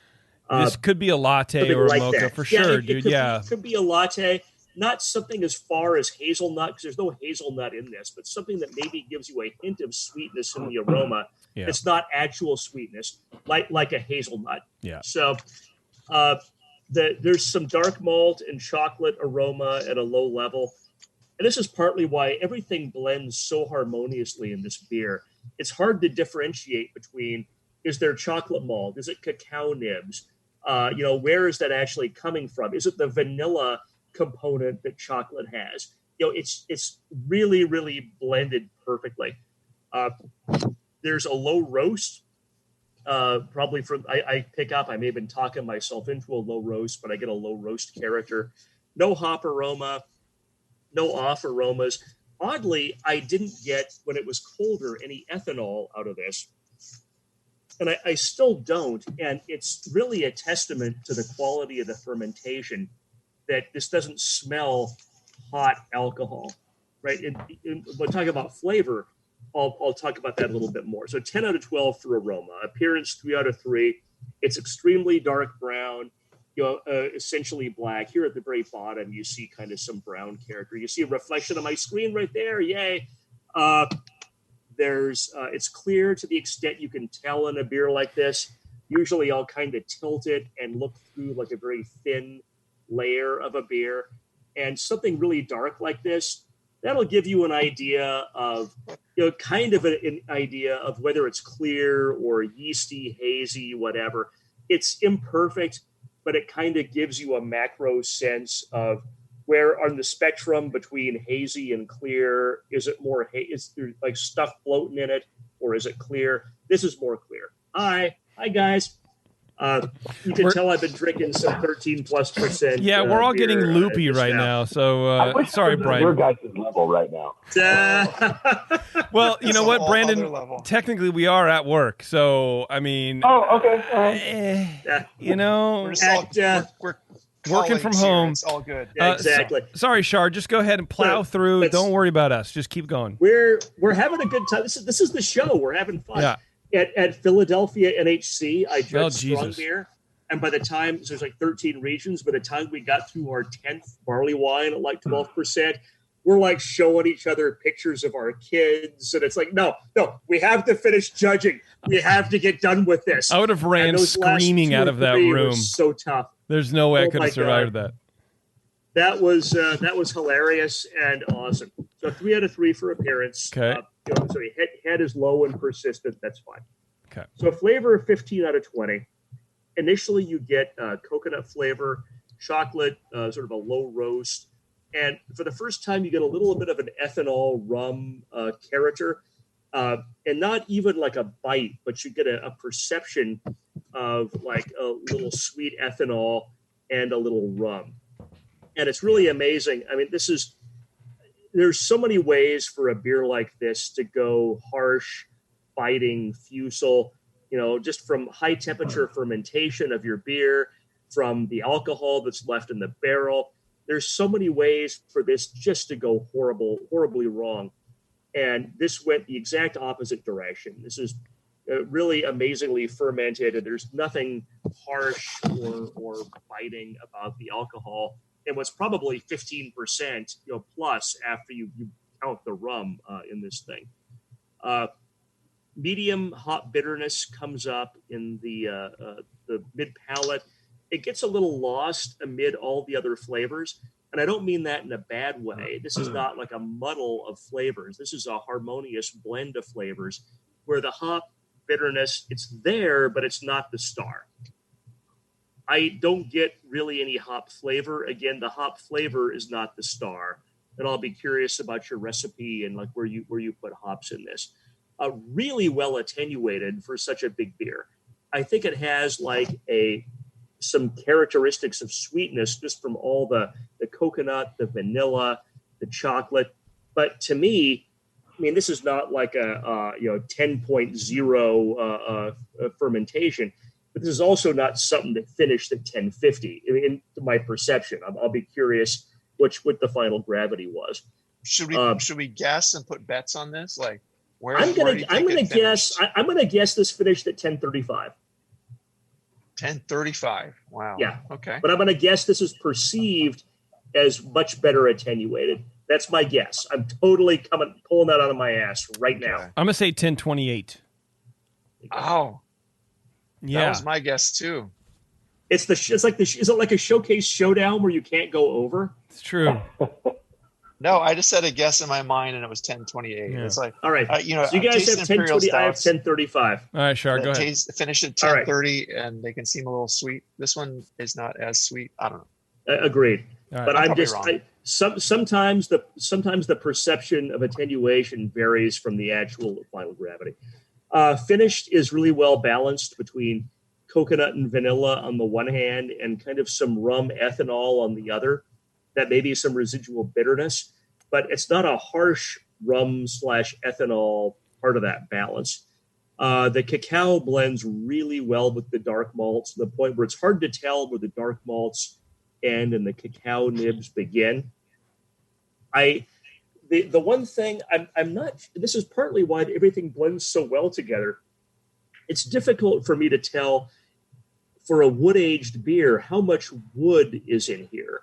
This could be a latte or a like mocha that. for sure, dude. It could be a latte. Not something as far as hazelnut, because there's no hazelnut in this, but something that maybe gives you a hint of sweetness in the aroma. Yeah. It's not actual sweetness, like a hazelnut. Yeah. So there's some dark malt and chocolate aroma at a low level. And this is partly why everything blends so harmoniously in this beer. It's hard to differentiate between, is there chocolate malt? Is it cacao nibs? Where is that actually coming from? Is it the vanilla component that chocolate has? It's really, really blended perfectly. There's a low roast, probably from I pick up. I may have been talking myself into a low roast, but I get a low roast character. No hop aroma, no off aromas. Oddly, I didn't get, when it was colder, any ethanol out of this. And I still don't. And it's really a testament to the quality of the fermentation that this doesn't smell hot alcohol, right? And when talking about flavor, I'll talk about that a little bit more. So 10 out of 12 for aroma. Appearance, 3 out of 3. It's extremely dark brown, essentially black. Here at the very bottom, you see kind of some brown character. You see a reflection on my screen right there. Yay. It's clear to the extent you can tell in a beer like this. Usually I'll kind of tilt it and look through like a very thin layer of a beer. And something really dark like this, that'll give you an idea of, kind of an idea of whether it's clear or yeasty, hazy, whatever. It's imperfect, but it kind of gives you a macro sense of where on the spectrum between hazy and clear, is it more, is there like stuff floating in it, or is it clear? This is more clear. Hi guys. You can tell I've been drinking some 13+%. Yeah, we're all beer, getting loopy right now. So sorry, Brian. Your guys' level right now. Well, you know what, Brandon? Technically, we are at work, so I mean. Oh, okay. We're working from home. It's all good. Exactly. Sorry, Shar. Just go ahead and plow through. Don't worry about us. Just keep going. We're having a good time. This is the show. We're having fun. Yeah. At Philadelphia NHC, I drank strong beer. And by the time, so there's like 13 regions, by the time we got through our 10th barley wine at like 12%, we're like showing each other pictures of our kids. And it's like, no, we have to finish judging. We have to get done with this. I would have ran screaming out of that room. So tough. There's no way I could have survived that. That was hilarious and awesome. So 3 out of 3 for appearance. Okay. Head is low and persistent. That's fine. Okay. So flavor 15 out of 20. Initially, you get coconut flavor, chocolate, sort of a low roast. And for the first time, you get a little bit of an ethanol rum character. And not even like a bite, but you get a perception of like a little sweet ethanol and a little rum. And it's really amazing. I mean, there's so many ways for a beer like this to go harsh, biting, fusel, just from high temperature fermentation of your beer, from the alcohol that's left in the barrel. There's so many ways for this just to go horribly wrong. And this went the exact opposite direction. This is really amazingly fermented, and there's nothing harsh or biting about the alcohol. And what's probably 15%, plus after you count the rum in this thing. medium hop bitterness comes up in the mid palate. It gets a little lost amid all the other flavors. And I don't mean that in a bad way. This is not like a muddle of flavors. This is a harmonious blend of flavors where the hop bitterness, it's there, but it's not the star. I don't get really any hop flavor. Again, the hop flavor is not the star. And I'll be curious about your recipe and like where you put hops in this. Really well attenuated for such a big beer. I think it has like some characteristics of sweetness just from all the coconut, the vanilla, the chocolate. But to me, I mean, this is not like a 10.0 fermentation, but this is also not something that finished at 1050 in my perception. I'll be curious what the final gravity was. Should we guess and put bets on this? Like, I'm gonna guess this finished at 1035. 1035. Wow. Yeah. Okay. But I'm going to guess this is perceived as much better attenuated. That's my guess. I'm totally pulling that out of my ass right now. I'm going to say 1028. Oh. Yeah. That was my guess too. Is it like a showcase showdown where you can't go over? It's true. No, I just said a guess in my mind, and it was 1028. Yeah. It's like, all right. So you guys have 1020. I have 1035. All right, Shar, go ahead. Finish at 1030, and they can seem a little sweet. This one is not as sweet. I don't know. Agreed. Right. But I'm just sometimes the perception of attenuation varies from the actual final gravity. Finished is really well balanced between coconut and vanilla on the one hand, and kind of some rum ethanol on the other. That may be some residual bitterness, but it's not a harsh rum/ethanol part of that balance. The cacao blends really well with the dark malts to the point where it's hard to tell where the dark malts end and the cacao nibs begin. The one thing I'm not, this is partly why everything blends so well together. It's difficult for me to tell for a wood-aged beer how much wood is in here.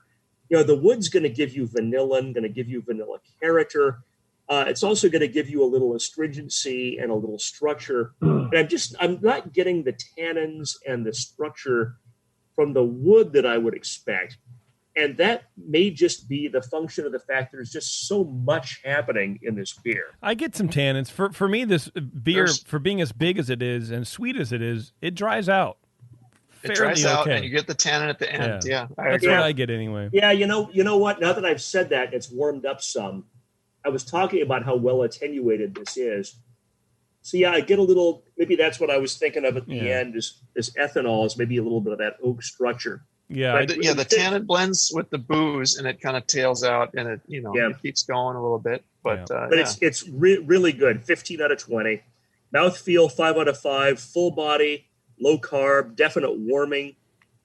The wood's going to give you vanilla, going to give you vanilla character. It's also going to give you a little astringency and a little structure. And I'm not getting the tannins and the structure from the wood that I would expect. And that may just be the function of the fact there's just so much happening in this beer. I get some tannins. For me, this beer, for being as big as it is and sweet as it is, it dries out. It dries out, and you get the tannin at the end. Yeah, that's what I get anyway. Yeah, you know what? Now that I've said that, it's warmed up some. I was talking about how well attenuated this is. So yeah, I get a little. Maybe that's what I was thinking of at the end. Is this ethanol is maybe a little bit of that oak structure. Yeah, the tannin blends with the booze, and it kind of tails out, and it it keeps going a little bit. But it's really good. 15 out of 20. Mouthfeel 5 out of 5. Full body. Low carb, definite warming,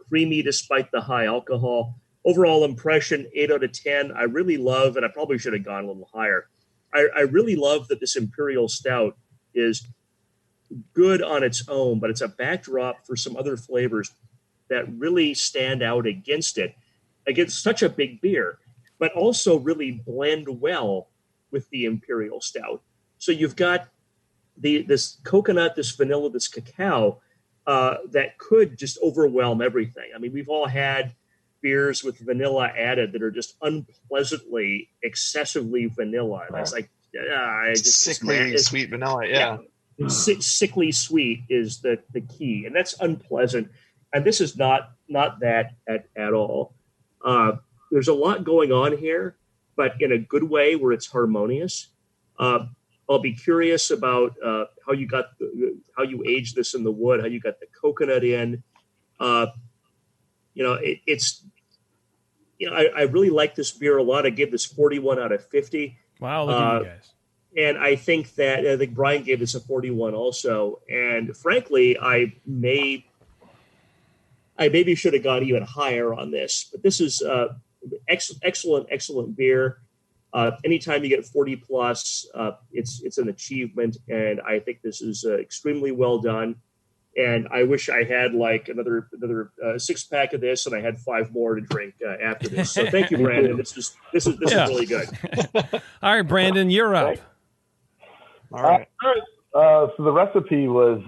creamy despite the high alcohol. Overall impression, 8 out of 10. I really love, and I probably should have gone a little higher. I really love that this Imperial Stout is good on its own, but it's a backdrop for some other flavors that really stand out against it, against such a big beer, but also really blend well with the Imperial Stout. So you've got this coconut, this vanilla, this cacao, that could just overwhelm everything. I mean, we've all had beers with vanilla added that are just unpleasantly, excessively vanilla. And it's like, sickly sweet vanilla. Yeah. Sickly sweet is the key, and that's unpleasant. And this is not that at all. There's a lot going on here, but in a good way where it's harmonious. I'll be curious about how you aged this in the wood, how you got the coconut in. I really like this beer a lot. I give this 41 out of 50. Wow, look at you guys. And I think Brian gave this a 41 also. And frankly, I maybe should have gone even higher on this. But this is excellent beer. Anytime you get 40 plus, it's an achievement, and I think this is extremely well done. And I wish I had like another 6-pack of this, and I had 5 more to drink after this. So thank you, Brandon. This is really good. All right, Brandon, you're up. All right. So the recipe was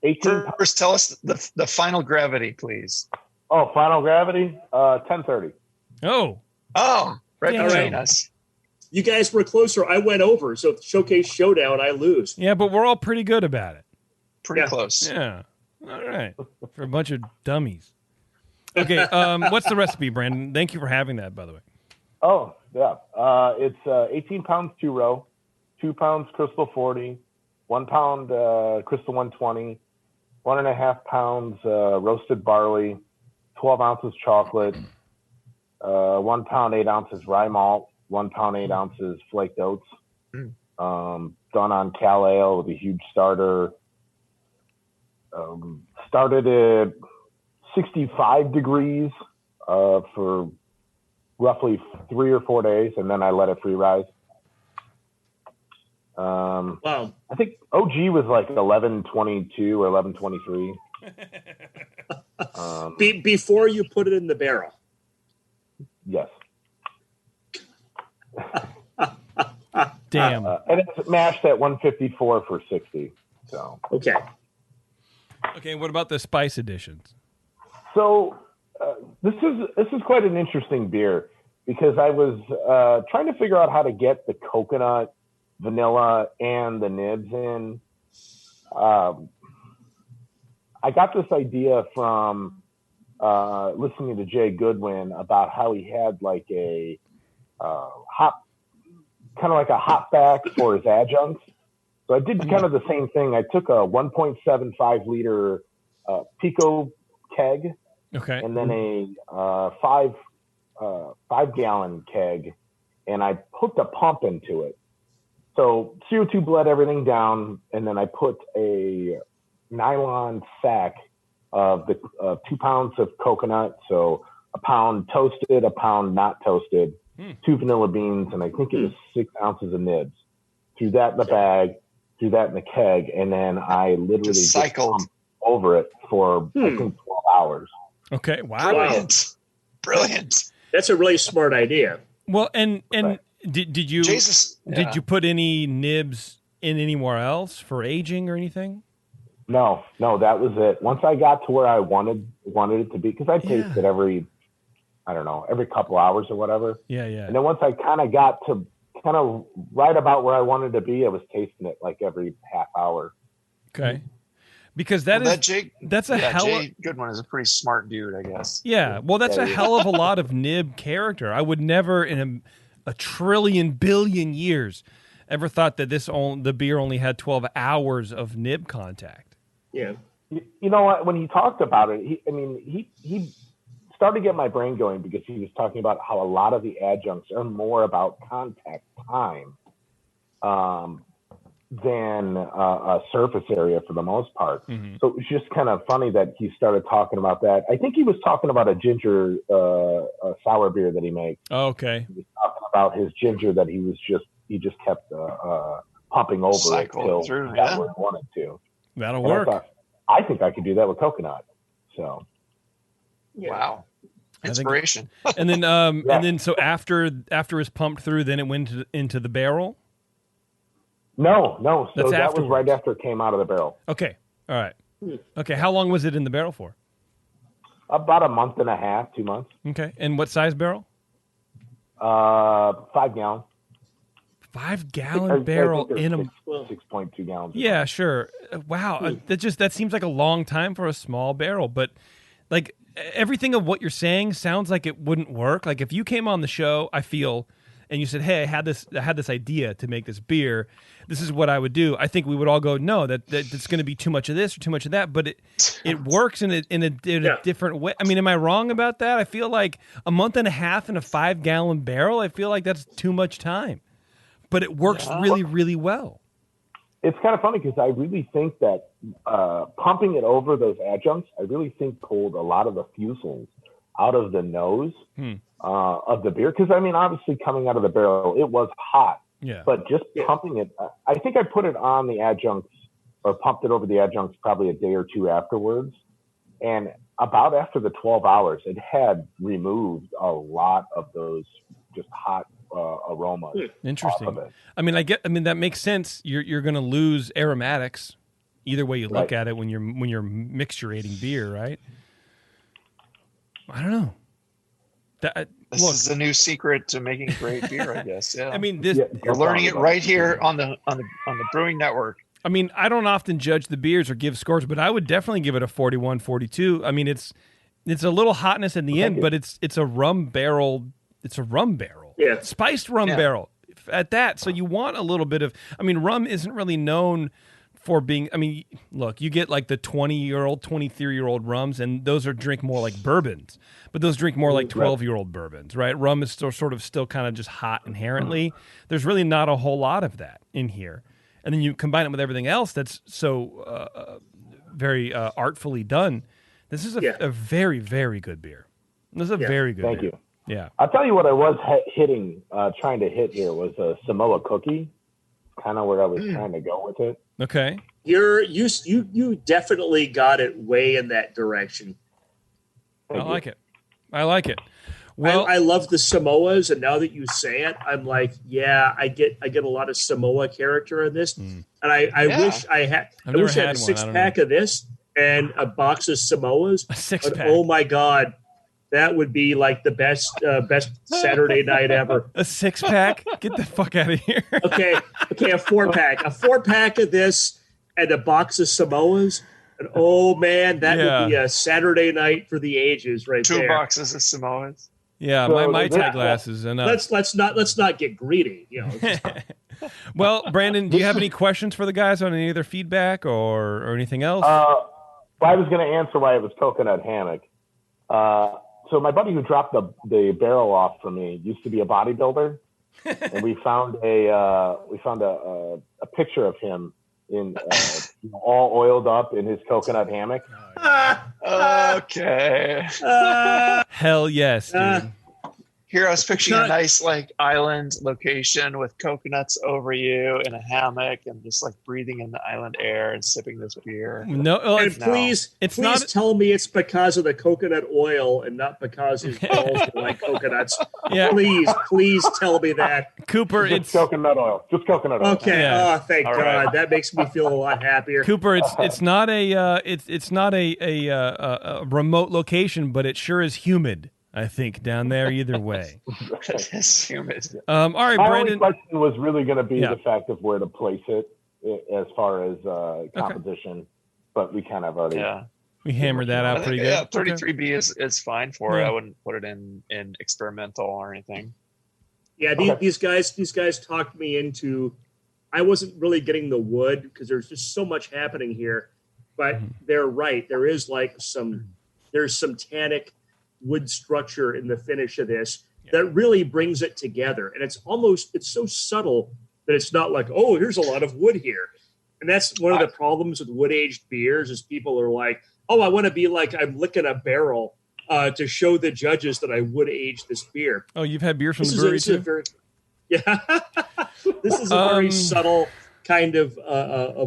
18. First, tell us the final gravity, please. Oh, final gravity, 1030. Oh, right Damn. between us. You guys were closer. I went over. So Showcase Showdown, I lose. yeah, but we're all pretty good about it. Pretty close. Yeah. All right. For a bunch of dummies. Okay. What's the recipe, Brandon? Thank you for having that, by the way. Oh, yeah. It's 18 pounds 2-row, 2 pounds Crystal 40, 1 pound Crystal 120, 1.5 pounds roasted barley, 12 ounces chocolate, 1 pound 8 ounces rye malt, 1 pound 8 ounces flaked oats, done on cal ale with a huge starter. Started at 65 degrees for roughly 3 or 4 days, and then I let it free rise. Wow. I think OG was like 1122 or 1123. Before you put it in the barrel. Yes. Damn. And it's mashed at 154 for 60. So Okay. Okay, what about the spice additions? So this is quite an interesting beer because I was trying to figure out how to get the coconut, vanilla, and the nibs in. I got this idea from listening to Jay Goodwin about how he had like a hop back for his adjuncts. So I did kind of the same thing. I took a 1.75 liter Pico keg, Okay. and then a 5 gallon keg, and I put the pump into it. So CO2 bled everything down, and then I put a nylon sack of the 2 pounds of coconut, so a pound toasted, a pound not toasted, 2 vanilla beans, and I think it was 6 ounces of nibs. Threw that in the bag, threw that in the keg, and then I literally just cycled over it for I think 12 hours. Okay. Wow. Brilliant. That's a really smart idea. Well, and did you Did you put any nibs in anywhere else for aging or anything? No, that was it. Once I got to where I wanted it to be, because I taste it every couple hours or whatever. Yeah, yeah. And then once I kind of got to kind of right about where I wanted to be, I was tasting it like every half hour. Okay. Because Jay Goodwin is a pretty smart dude, I guess. Yeah, well, that's a hell of a lot of nib character. I would never in a trillion billion years ever thought that the beer only had 12 hours of nib contact. Yeah. You know what? When he talked about it, he started to get my brain going because he was talking about how a lot of the adjuncts are more about contact time than a surface area for the most part. Mm-hmm. So it was just kind of funny that he started talking about that. I think he was talking about a ginger sour beer that he makes. Oh, okay. He was talking about his ginger that he just kept pumping over it till he got where he wanted to. That'll work. I think I could do that with coconut. So, yeah. Wow, inspiration. And then, so after it's pumped through, then it went into the barrel. No. So that's that was right after it came out of the barrel. Okay. All right. Okay. How long was it in the barrel for? About a month and a half, 2 months. Okay. And what size barrel? 5 gallon. 5 gallon barrel in a 6.2 gallons. Yeah, sure. Wow. That seems like a long time for a small barrel, but like everything of what you're saying sounds like it wouldn't work. Like if you came on the show, I feel, and you said, "Hey, I had this idea to make this beer. This is what I would do." I think we would all go, "No, that's going to be too much of this or too much of that." But it works in a different way. I mean, am I wrong about that? I feel like a month and a half in a 5 gallon barrel. I feel like that's too much time, but it works really, really well. It's kind of funny because I really think that pumping it over those adjuncts, I really think pulled a lot of the fusels out of the nose of the beer. Because, I mean, obviously coming out of the barrel, it was hot. Yeah. But just pumping it, I think I put it on the adjuncts or pumped it over the adjuncts probably a day or two afterwards. And about after the 12 hours, it had removed a lot of those just hot aromas. Interesting. Off of it. I mean, that makes sense. You're going to lose aromatics either way you look at it when you're mixturating beer, right? I don't know. This is the new secret to making great beer, I guess. Yeah. I mean, you're learning it right here on the Brewing Network. I mean, I don't often judge the beers or give scores, but I would definitely give it a 41, 42. I mean, it's a little hotness in the end, but it's a rum barrel. It's a rum barrel. Yeah. Spiced rum barrel at that. So you want a little bit of, I mean, rum isn't really known for being, I mean, look, you get like the 20-year-old, 23-year-old rums, and those drink more like bourbons, but those drink more like 12-year-old bourbons, right? Rum is sort of still kind of just hot inherently. There's really not a whole lot of that in here. And then you combine it with everything else that's so very artfully done. This is a very, very good beer. This is a very good beer. Thank you. Yeah. I'll tell you what I was trying to hit here was a Samoa cookie. Kind of where I was trying to go with it. Okay. You definitely got it way in that direction. I like it. Well, I love the Samoas, and now that you say it, I'm like, yeah, I get a lot of Samoa character in this, and I wish I had a 6-pack of this and a box of Samoas. A 6-pack. Oh my god, that would be like the best Saturday night ever. A 6-pack? Get the fuck out of here. Okay, a 4-pack of this and a box of Samoas. And oh man, that would be a Saturday night for the ages, right there. 2 boxes of Samoas. Yeah, So my Mai Tai glass is enough. Let's not get greedy. You know. Well, Brandon, do you have any questions for the guys on any of their feedback or anything else? Well, I was going to answer why it was coconut hammock. So my buddy who dropped the barrel off for me used to be a bodybuilder, and we found a picture of him in all oiled up in his coconut hammock. Okay. Hell yes, dude. Here I was picturing a nice like island location with coconuts over you in a hammock and just like breathing in the island air and sipping this beer. Please tell me it's because of the coconut oil and not because his balls are like coconuts. Yeah. Please tell me that. Cooper, it's coconut oil. Just coconut oil. Okay. Yeah. Oh, thank God. Right. That makes me feel a lot happier. Cooper, it's not a remote location, but it sure is humid. I think down there either way. It's humid. All right, My Brandon. only question was really going to be the fact of where to place it as far as composition, but we kind of already we hammered that out pretty good. Yeah, 33B is fine for it. I wouldn't put it in experimental or anything. Yeah, these guys talked me into. I wasn't really getting the wood because there's just so much happening here, but they're right. There is like there's some tannic wood structure in the finish of this that really brings it together, and it's so subtle that it's not like, oh, here's a lot of wood here. And that's one of the problems with wood aged beers is people are like, oh, I want to be like I'm licking a barrel to show the judges that I wood aged this beer. Oh, you've had beer from the brewery too? This is a very subtle kind of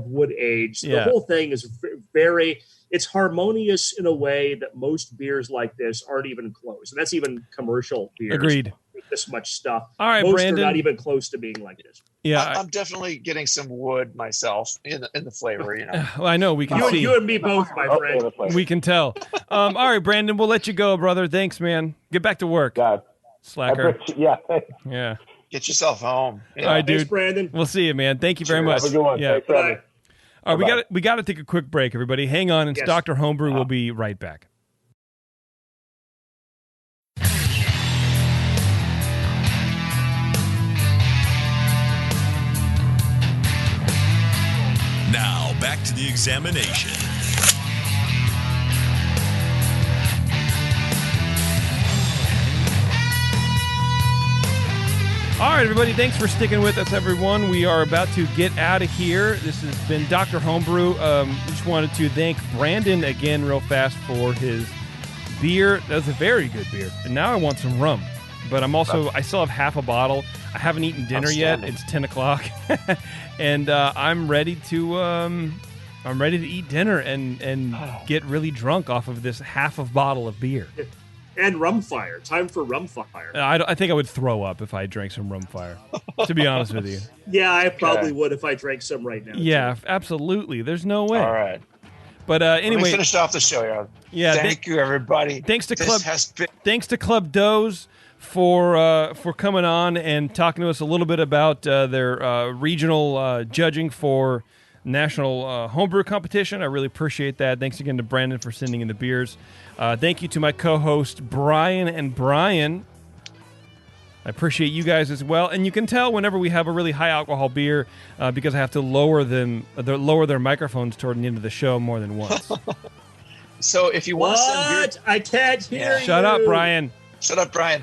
wood age. The whole thing is very. It's harmonious in a way that most beers like this aren't even close. And that's even commercial beers. Agreed. With this much stuff. All right, most Brandon. are not even close to being like this. Yeah, I'm definitely getting some wood myself in the flavor. You know, well, I know we can see. You and me both, my friend. We can tell. All right, Brandon, we'll let you go, brother. Thanks, man. Get back to work. God. Slacker. Yeah. Get yourself home. Yeah. All right, dude. Thanks, Brandon. We'll see you, man. Thank you very much. Have a good one. Yeah. Bye. All right, we got to take a quick break, everybody. Hang on, it's Dr. Homebrew. We'll be right back. Now, back to the examination. All right, everybody, thanks for sticking with us, everyone. We are about to get out of here. This has been Dr. Homebrew. Just wanted to thank Brandon again real fast for his beer. That was a very good beer. And now I want some rum. But I still have half a bottle. I haven't eaten dinner yet. It's 10 o'clock. And I'm ready to eat dinner and get really drunk off of this half of bottle of beer. And Rumfire. Time for Rumfire. I think I would throw up if I drank some Rumfire, to be honest with you. Yeah, I probably would if I drank some right now. Yeah, absolutely. There's no way. All right. But anyway, we finished off the show, y'all. Yeah. Thank you, everybody. Thanks to Club Doze for coming on and talking to us a little bit about their regional judging for National Homebrew Competition. I really appreciate that. Thanks again to Brandon for sending in the beers. Thank you to my co-host Brian and Brian. I appreciate you guys as well. And you can tell whenever we have a really high alcohol beer because I have to lower their microphones toward the end of the show more than once. So if you want to send beer, I can't hear you. Shut up, Brian. Shut up, Brian.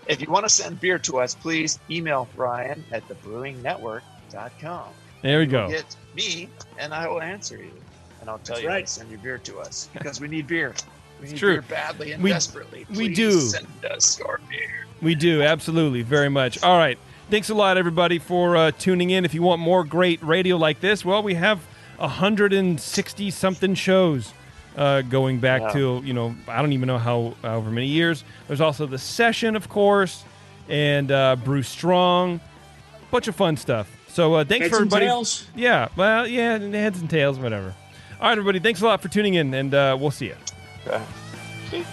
If you want to send beer to us, please email Brian at thebrewingnetwork.com. There we go. Get me, and I will answer you. And I'll tell you how to send your beer to us because we need beer. We need beer badly and desperately. Please we do. Send us your beer. We do, absolutely, very much. All right. Thanks a lot, everybody, for tuning in. If you want more great radio like this, well, we have 160-something shows going back to, I don't even know however many years. There's also The Session, of course, and Brew Strong. Bunch of fun stuff. So thanks for everybody. Tails. Yeah, well, yeah, heads and tails, whatever. All right, everybody, thanks a lot for tuning in, and we'll see you. Okay.